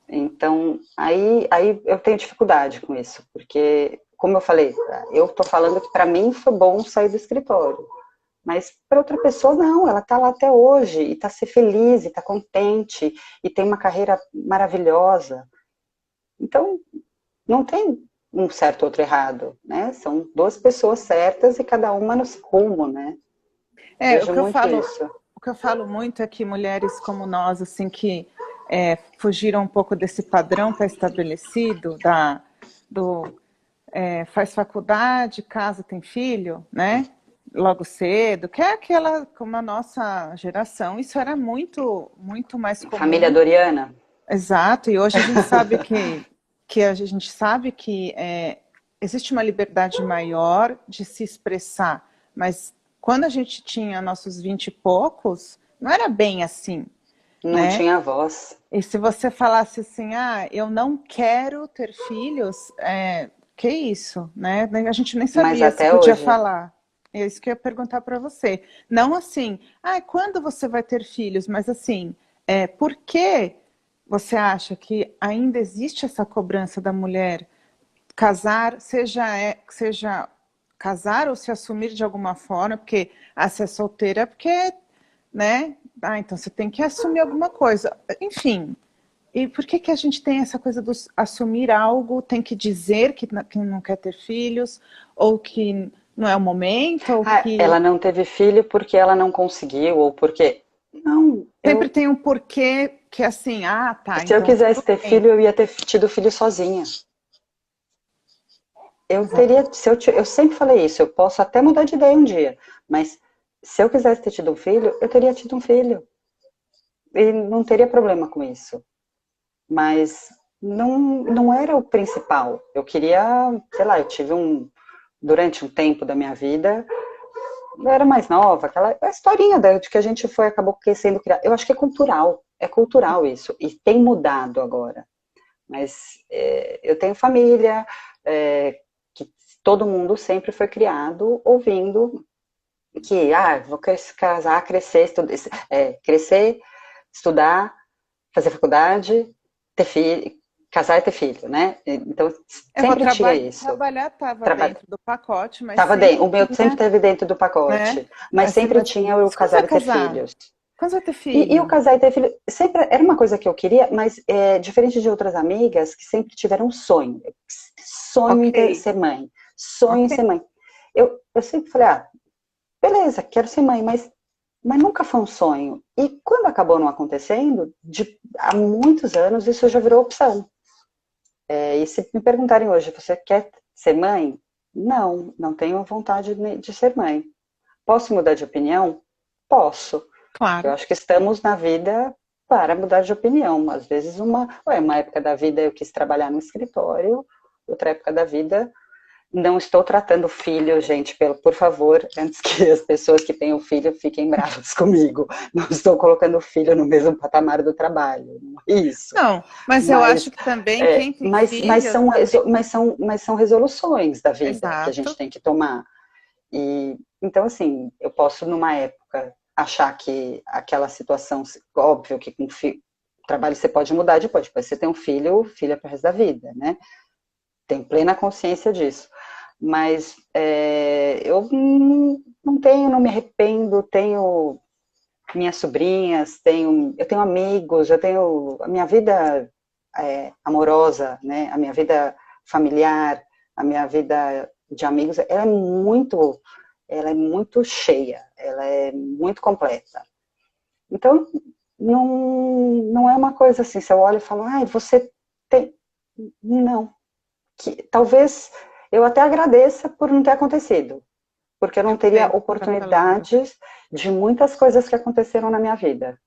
Então, aí eu tenho dificuldade com isso, porque, como eu falei, eu estou falando que para mim foi bom sair do escritório, mas para outra pessoa não, ela está lá até hoje, e está ser feliz, e está contente, e tem uma carreira maravilhosa. Então, não tem um certo ou outro errado, né? São duas pessoas certas e cada uma no seu rumo, né? É, Vejo muito isso. o que eu falo muito é que mulheres como nós, assim, que fugiram um pouco desse padrão pré-estabelecido faz faculdade, casa, tem filho, né? Logo cedo, que é aquela, como a nossa geração, isso era muito, muito mais Família comum. Doriana? Exato, e hoje a gente sabe que a gente sabe que existe uma liberdade maior de se expressar, mas quando a gente tinha nossos 20 e poucos, não era bem assim, Não né? tinha voz. E se você falasse assim, eu não quero ter filhos, que isso, né? A gente nem Mas sabia se até podia hoje. falar. É isso que eu ia perguntar para você. Não assim, quando você vai ter filhos, mas assim, por que você acha que ainda existe essa cobrança da mulher casar, seja casar ou se assumir de alguma forma, porque se é solteira é porque, né? Então você tem que assumir alguma coisa. Enfim, e por que que a gente tem essa coisa do assumir algo, tem que dizer que não quer ter filhos, ou que não é o momento, ou que Ela não teve filho porque ela não conseguiu, ou porque. Não, sempre tem um porquê que é assim, tá, se eu então quisesse tudo ter bem. filho, eu ia ter tido filho sozinha. Eu Exato. teria, eu sempre falei isso, eu posso até mudar de ideia um dia, mas se eu quisesse ter tido um filho, eu teria tido um filho. E não teria problema com isso. Mas não era o principal. Eu queria, sei lá, eu tive durante um tempo da minha vida, eu era mais nova, aquela a historinha de que a gente acabou sendo criado. Eu acho que é cultural isso, e tem mudado agora. Mas eu tenho família, que todo mundo sempre foi criado ouvindo que, vou casar, crescer, estudar, fazer faculdade, ter filho, casar e ter filho, né? Então, Eu vou sempre tinha isso. trabalhar, estava dentro do pacote, mas Tava sempre dentro, o meu sempre tinha, esteve dentro do né? pacote, mas Assim, sempre mas tinha o quando você vai casar e ter casar? filhos. Quando você vai ter E o filho? casar e ter filho sempre era uma coisa que eu queria, mas diferente de outras amigas que sempre tiveram um sonho Ok, em ser mãe, sonho em ok, ser mãe. Eu sempre falei, beleza, quero ser mãe, mas nunca foi um sonho. E quando acabou não acontecendo, há muitos anos isso já virou opção. E se me perguntarem hoje, você quer ser mãe? Não, não tenho vontade de ser mãe. Posso mudar de opinião? Posso. Eu claro. acho que estamos na vida para mudar de opinião. Às vezes uma época da vida eu quis trabalhar no escritório, outra época da vida Não estou tratando filho, gente, por favor, antes que as pessoas que têm o filho fiquem bravas comigo. Não estou colocando o filho no mesmo patamar do trabalho, não é isso. Não, mas eu acho Mas, que também quem tem mas, filhos são, também. mas são resoluções da vida que a gente Exato. tem que tomar. E, então, assim, eu posso, numa época, achar que aquela situação, óbvio que com trabalho você pode mudar depois você tem um filho, filha para o resto da vida, né? Tenho plena consciência disso. Mas eu não tenho, não me arrependo, tenho minhas sobrinhas, eu tenho amigos, eu tenho a minha vida amorosa, né? A minha vida familiar, a minha vida de amigos, ela é muito cheia, ela é muito completa. Então, não é uma coisa assim, se eu olho e falo, ai, você tem... Não. Talvez eu até agradeça por não ter acontecido, porque eu não Eu teria sei o que você está falando. oportunidades de muitas coisas que aconteceram na minha vida.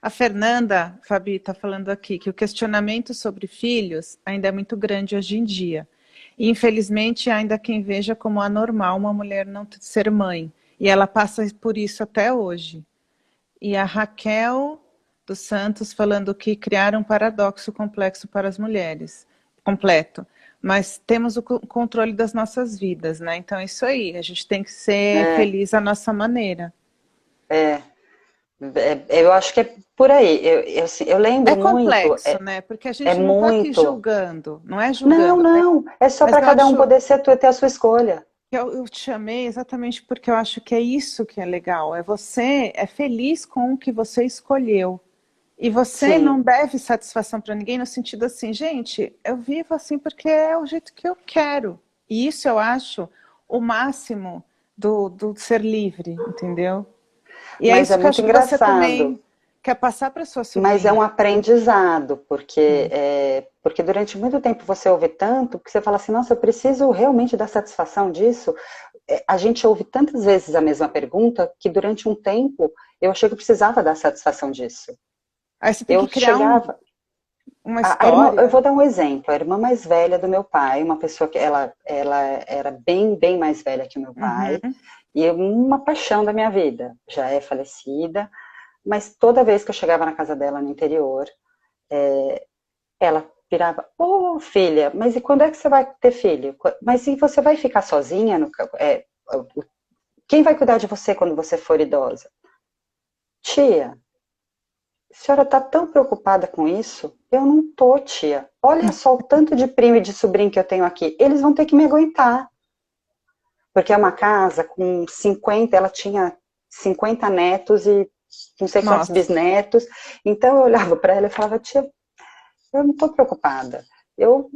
A Fernanda, Fabi, está falando aqui que o questionamento sobre filhos ainda é muito grande hoje em dia. E, infelizmente, ainda há quem veja como anormal uma mulher não ser mãe. E ela passa por isso até hoje. E a Raquel dos Santos falando que criar um paradoxo complexo para as mulheres. Completo. Mas temos o controle das nossas vidas, né? Então é isso aí. A gente tem que ser É, feliz à nossa maneira. é, eu acho que é por aí. Assim, eu É lembro muito, complexo, né? Porque a é gente não está aqui muito. julgando, não é Não, julgando, não, é só mas para eu cada um acho poder ter a sua escolha. que eu te chamei exatamente porque eu acho que é isso que é legal. É você é feliz com o que você escolheu. E você não Sim, deve satisfação para ninguém no sentido assim, gente, eu vivo assim porque é o jeito que eu quero. E isso eu acho o máximo do ser livre, entendeu? E é mas é isso que eu muito acho que você engraçado. também quer passar para sua Mas é sobrinha. um aprendizado, Sim. porque durante muito tempo você ouve tanto que você fala assim, nossa, eu preciso realmente dar satisfação disso. A gente ouve tantas vezes a mesma pergunta que durante um tempo eu achei que eu precisava dar satisfação disso. Aí você tem Eu que criar chegava, uma a irmã, eu história. vou dar um exemplo, a irmã mais velha do meu pai, uma pessoa que ela era bem, bem mais velha que o meu pai, Uhum. e uma paixão da minha vida, já é falecida, mas toda vez que eu chegava na casa dela no interior, ela virava, ô filha, mas e quando é que você vai ter filho? Mas e você vai ficar sozinha? Quem vai cuidar de você quando você for idosa? Tia, a senhora está tão preocupada com isso? Eu não tô, tia. Olha só o tanto de primo e de sobrinho que eu tenho aqui. Eles vão ter que me aguentar. Porque é uma casa com 50, ela tinha 50 netos e não sei quantos Nossa, bisnetos. Então eu olhava para ela e falava, tia, eu não estou preocupada. Eu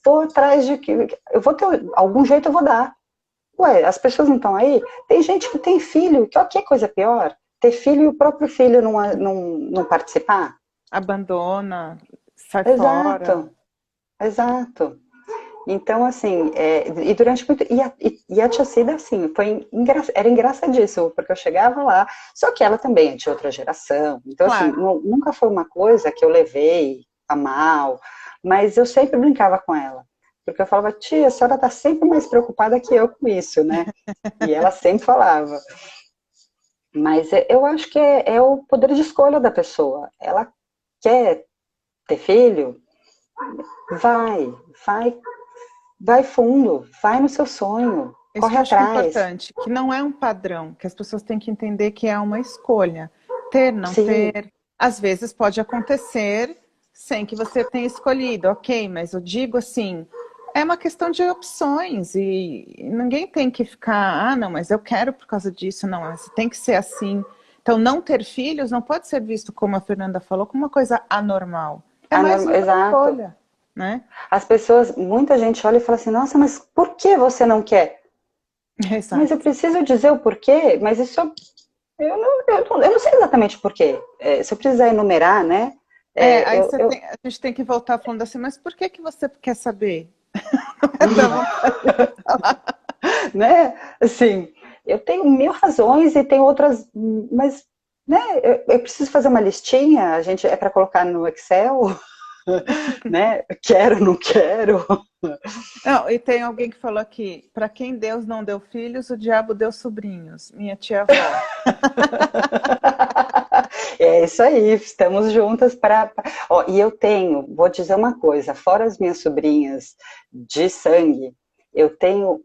vou atrás de que. Eu vou ter. Algum jeito eu vou dar. Ué, as pessoas não estão aí? Tem gente que tem filho, que coisa pior? Ter filho e o próprio filho não participar? abandona, sai fora. Exato, exato. Então, assim, e durante muito. E a tia Cida, assim, era engraçadíssimo, porque eu chegava lá, só que ela também é de outra geração. Então, assim, Claro. nunca foi uma coisa que eu levei a mal, mas eu sempre brincava com ela. Porque eu falava, tia, a senhora está sempre mais preocupada que eu com isso, né? E ela sempre falava. Mas eu acho que é o poder de escolha da pessoa. Ela quer ter filho? Vai, vai, vai fundo, vai no seu sonho, Isso corre que eu acho que é atrás. importante, que não é um padrão, que as pessoas têm que entender que é uma escolha. Ter, não Sim, ter. Às vezes pode acontecer sem que você tenha escolhido, ok, mas eu digo assim, é uma questão de opções e ninguém tem que ficar, ah, não, mas eu quero por causa disso, não, você tem que ser assim. Então, não ter filhos não pode ser visto, como a Fernanda falou, como uma coisa anormal. É mais uma exato. escolha, né? As pessoas, muita gente olha e fala assim, nossa, mas por que você não quer? Mas eu Exato. preciso dizer o porquê, mas isso eu não sei exatamente porquê. Se eu precisar enumerar, né? Aí Eu, você eu, tem, a gente tem que voltar falando assim, mas por que que você quer saber? Dá vontade de falar. né? Assim, eu tenho mil razões e tem outras, mas, né? Eu preciso fazer uma listinha. A gente é para colocar no Excel. né? Quero, não quero. Não, e tem alguém que falou aqui, para quem Deus não deu filhos, o diabo deu sobrinhos. Minha tia-avó. É isso aí, estamos juntas para. Ó, e eu tenho, vou dizer uma coisa, fora as minhas sobrinhas de sangue, eu tenho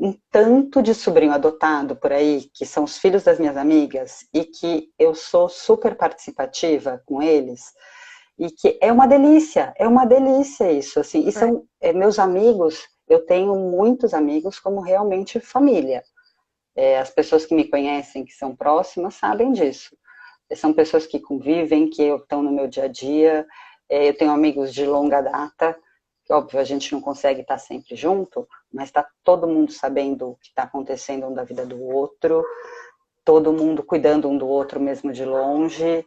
um tanto de sobrinho adotado por aí, que são os filhos das minhas amigas, e que eu sou super participativa com eles, e que é uma delícia isso, assim, e são meus amigos, eu tenho muitos amigos como realmente família. As pessoas que me conhecem, que são próximas, sabem disso. São pessoas que convivem, que estão no meu dia a dia. Eu tenho amigos de longa data, que óbvio a gente não consegue estar sempre junto, mas está todo mundo sabendo o que está acontecendo um da vida do outro, todo mundo cuidando um do outro mesmo de longe.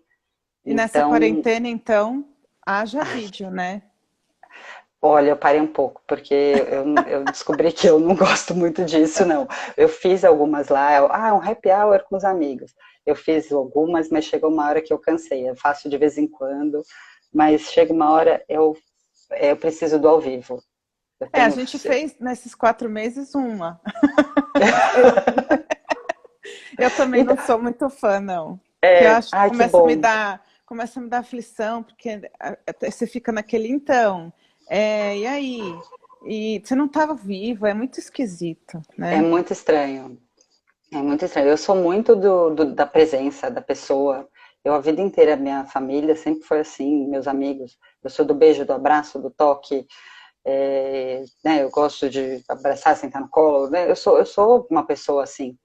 E nessa Então, quarentena, então, haja vídeo, né? olha, eu parei um pouco, porque eu descobri que eu não gosto muito disso, não. Eu fiz algumas lá, um happy hour com os amigos. Eu fiz algumas, mas chegou uma hora que eu cansei. Eu faço de vez em quando, mas chega uma hora eu preciso do ao vivo. Eu A tenho. gente fez nesses 4 meses uma. Eu também não Então, sou muito fã, não. Que eu acho que ai, que bom. começa a me dar aflição, porque você fica naquele então. E aí? E você não estava vivo, é muito esquisito, É né? muito estranho. É muito estranho. Eu sou muito da presença da pessoa. Eu, a vida inteira, minha família sempre foi assim, meus amigos. Eu sou do beijo, do abraço, do toque. Né, eu gosto de abraçar, sentar no colo. Né, eu sou uma pessoa assim.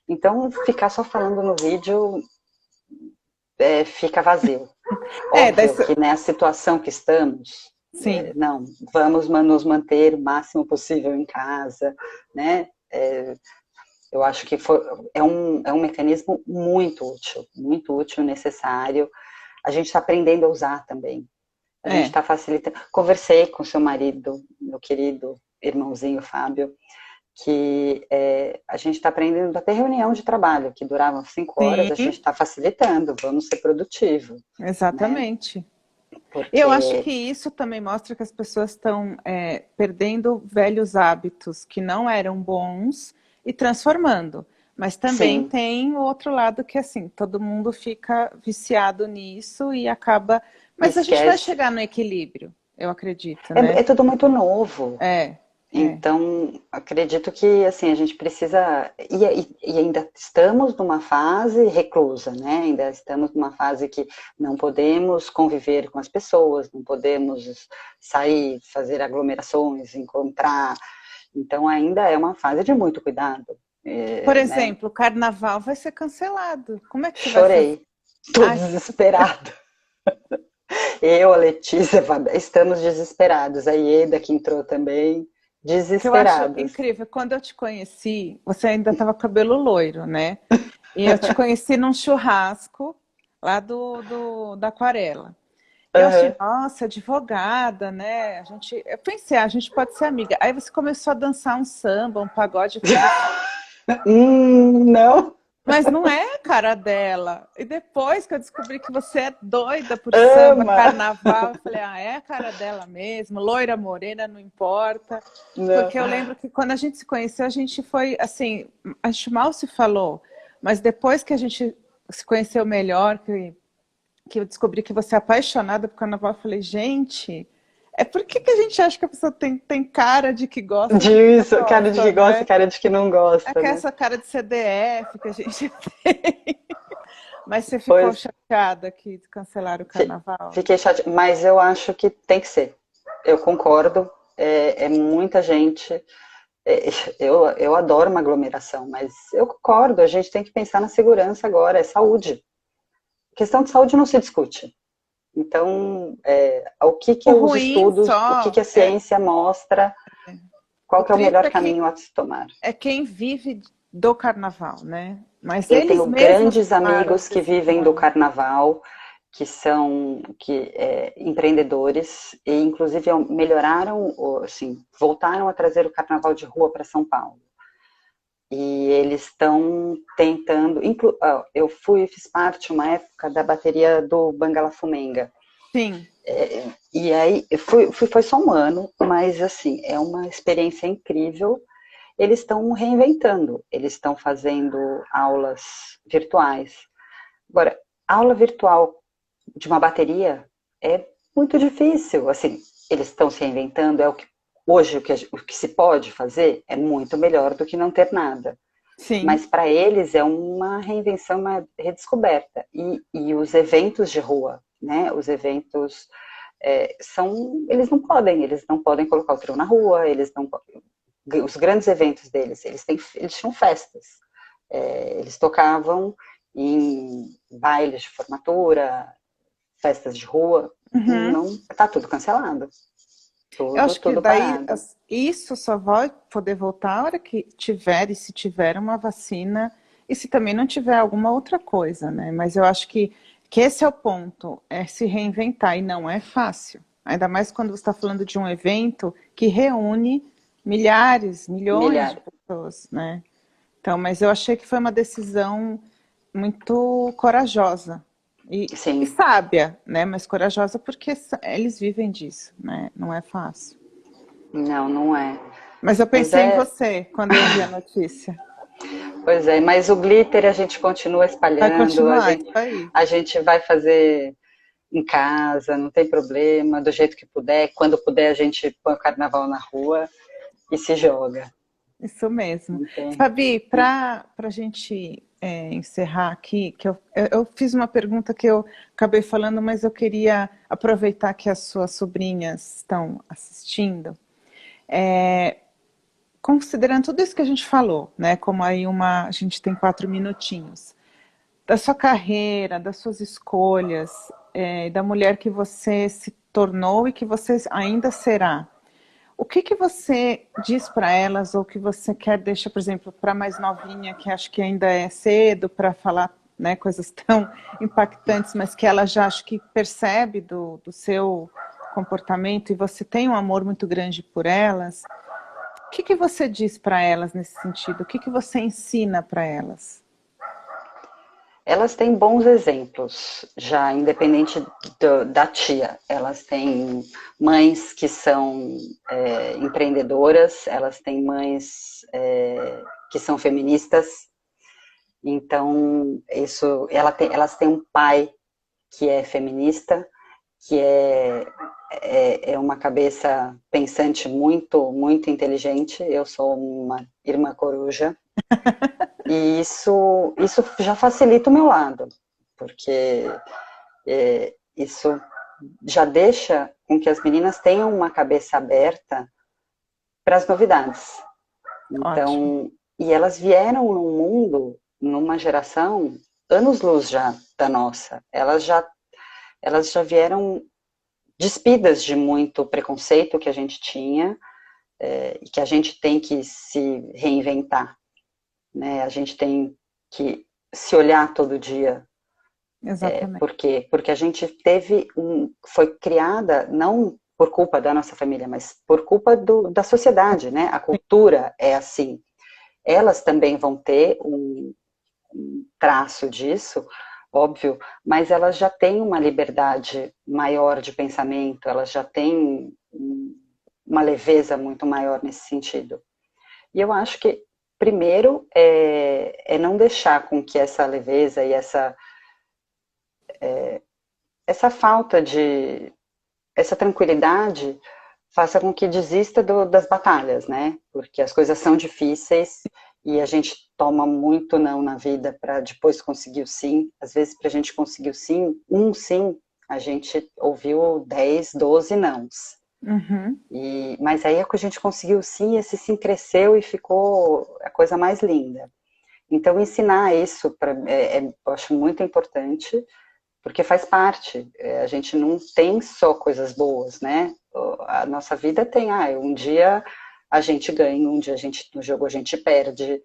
Então, ficar só falando no vídeo fica vazio. Daí, Óbvio que nessa situação que estamos, sim. não, vamos nos manter o máximo possível em casa, né? Eu acho que é um mecanismo muito útil, necessário. A gente está aprendendo a usar também. A gente É. está facilitando. Conversei com seu marido, meu querido irmãozinho Fábio, que a gente está aprendendo a ter reunião de trabalho, que durava 5 horas, a gente Sim, está facilitando, vamos ser produtivos, né? exatamente. Eu acho que Porque, isso também mostra que as pessoas estão perdendo velhos hábitos que não eram bons e transformando. Mas também sim, tem o outro lado que, assim, todo mundo fica viciado nisso e acaba. Mas a gente vai esquece. chegar no equilíbrio, eu acredito, É, né? é tudo muito novo. É, é. Então, acredito que assim a gente precisa e ainda estamos numa fase reclusa, né? Ainda estamos numa fase que não podemos conviver com as pessoas, não podemos sair, fazer aglomerações, encontrar. Então, ainda é uma fase de muito cuidado, Por né? exemplo, o carnaval vai ser cancelado. Como é que você vai fazer? Chorei, tô Ai, desesperada. Eu, a Letícia, estamos desesperados. A Ieda que entrou também, que eu acho desesperados. incrível. Quando eu te conheci, você ainda estava com cabelo loiro, né? E eu te conheci num churrasco lá da Aquarela. Eu achei, Uhum. nossa, advogada, né? Eu pensei, a gente pode ser amiga. Aí você começou a dançar um samba, um pagode. Eu falei, Não. mas não é a cara dela. E depois que eu descobri que você é doida por samba, Ama. carnaval, eu falei, é a cara dela mesmo, loira, morena, não importa. Não. Porque eu lembro que quando a gente se conheceu, a gente foi assim, a gente mal se falou, mas depois que a gente se conheceu melhor, que eu descobri que você é apaixonada por carnaval, eu falei, gente, por que a gente acha que a pessoa tem cara de que gosta de que não Disso, cara de gosta, que gosta, né? cara de que não É gosta, que é né? essa cara de CDF que a gente tem. Mas você ficou Pois, chateada que cancelaram o carnaval? fiquei chateada, mas eu acho que tem que ser. Eu concordo, é muita gente. é, eu adoro uma aglomeração, mas eu concordo, a gente tem que pensar na segurança agora, é saúde. A questão de saúde não se discute. Então, o que O que os ruim estudos, o que só que a ciência mostra, o qual que é o triste melhor caminho a se tomar? é quem vive do carnaval, né? Mas Eu eles tenho mesmos grandes tomaram as amigos que vivem do decisões. carnaval, que são empreendedores e inclusive melhoraram, assim, voltaram a trazer o carnaval de rua para São Paulo. E eles estão tentando. Eu fiz parte uma época da bateria do Bangala Fumenga. Sim. E aí, foi só um ano, mas assim, é uma experiência incrível. Eles estão reinventando, eles estão fazendo aulas virtuais. Agora, aula virtual de uma bateria é muito difícil, assim, eles estão se reinventando, hoje o que se pode fazer é muito melhor do que não ter nada. Sim. Mas para eles é uma reinvenção, uma redescoberta. E os eventos de rua, né? Os eventos eles não podem colocar o trio na rua, os grandes eventos deles, eles tinham festas. Eles tocavam em bailes de formatura, festas de rua, Uhum. não, tá tudo cancelado. Eu Tudo, acho que tudo daí parado. isso só vai poder voltar a hora que tiver, e se tiver uma vacina, e se também não tiver alguma outra coisa, né? Mas eu acho que esse é o ponto, é se reinventar, e não é fácil. Ainda mais quando você está falando de um evento que reúne milhares, milhões de Milhares. pessoas, né? Então, mas eu achei que foi uma decisão muito corajosa e Sim, sábia, né? Mas corajosa porque eles vivem disso, né? Não é fácil. não, não é. Mas eu Mas pensei em você quando eu vi a notícia. pois é, mas o glitter a gente continua Vai espalhando, continuar isso aí. a gente vai fazer em casa, não tem problema, do jeito que puder. Quando puder, a gente põe o carnaval na rua e se joga. Isso mesmo. Não tem. Fabi, para a gente encerrar aqui, que eu fiz uma pergunta que eu acabei falando, mas eu queria aproveitar que as suas sobrinhas estão assistindo. É, considerando tudo isso que a gente falou, né? Como aí a gente tem 4 minutinhos, da sua carreira, das suas escolhas, da mulher que você se tornou e que você ainda será. O que que você diz para elas ou que você quer deixar, por exemplo, para a mais novinha, que acho que ainda é cedo para falar, né, coisas tão impactantes, mas que ela já acho que percebe do seu comportamento e você tem um amor muito grande por elas. O que que você diz para elas nesse sentido? O que que você ensina para elas? Elas têm bons exemplos, já independente da tia. Elas têm mães que são empreendedoras, elas têm mães que são feministas. Então, elas têm um pai que é feminista, que é uma cabeça pensante muito, muito inteligente. Eu sou uma irmã coruja. E isso já facilita o meu lado, porque isso já deixa com que as meninas tenham uma cabeça aberta para as novidades. Ótimo. Então, e elas vieram num mundo, numa geração, anos-luz já da nossa. Elas já vieram despidas de muito preconceito que a gente tinha e que a gente tem que se reinventar, né? A gente tem que se olhar todo dia. Exatamente. Por quê? Porque a gente foi criada não por culpa da nossa família, mas por culpa da sociedade, né? A cultura é assim. Elas também vão ter um traço disso, óbvio, mas elas já têm uma liberdade maior de pensamento, elas já têm uma leveza muito maior nesse sentido. E eu acho que, primeiro, é não deixar com que essa leveza e essa falta essa tranquilidade faça com que desista das batalhas, né? Porque as coisas são difíceis e a gente toma muito não na vida para depois conseguir o sim. Às vezes, para a gente conseguir o sim, um sim, a gente ouviu 10, 12 nãos. Uhum. Mas aí é que a gente conseguiu o sim, esse sim cresceu e ficou a coisa mais linda. Então, ensinar isso eu acho muito importante, porque faz parte. A gente não tem só coisas boas, né? A nossa vida tem, um dia a gente ganha, um dia no jogo a gente perde,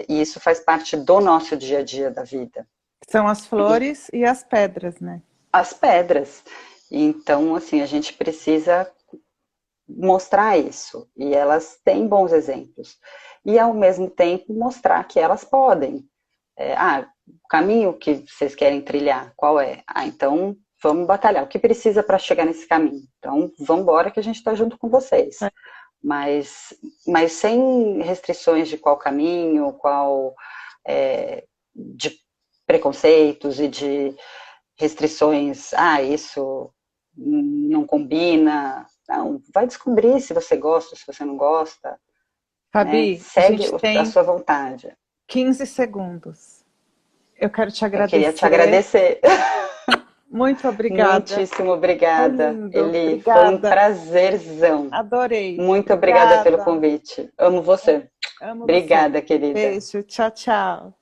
e isso faz parte do nosso dia a dia da vida. São as E flores e as pedras, né? as pedras. Então, assim, a gente precisa mostrar isso, e elas têm bons exemplos. E, ao mesmo tempo, mostrar que elas podem. O caminho que vocês querem trilhar, qual é? Então, vamos batalhar. O que precisa para chegar nesse caminho? Então, vamos embora que a gente está junto com vocês. Mas sem restrições de qual caminho, de preconceitos e de restrições, isso não combina. Não, vai descobrir se você gosta, se você não gosta. Fabi, Né? a Segue gente a tem sua vontade. 15 segundos. Eu quero te Eu queria te agradecer. agradecer. Muito obrigada. Muitíssimo Foi obrigada, lindo. Eli. Foi um Obrigada. prazerzão. Adorei. Muito obrigada pelo Obrigada. convite. Amo você. Amo você. Obrigada, querida. Beijo. Tchau, tchau.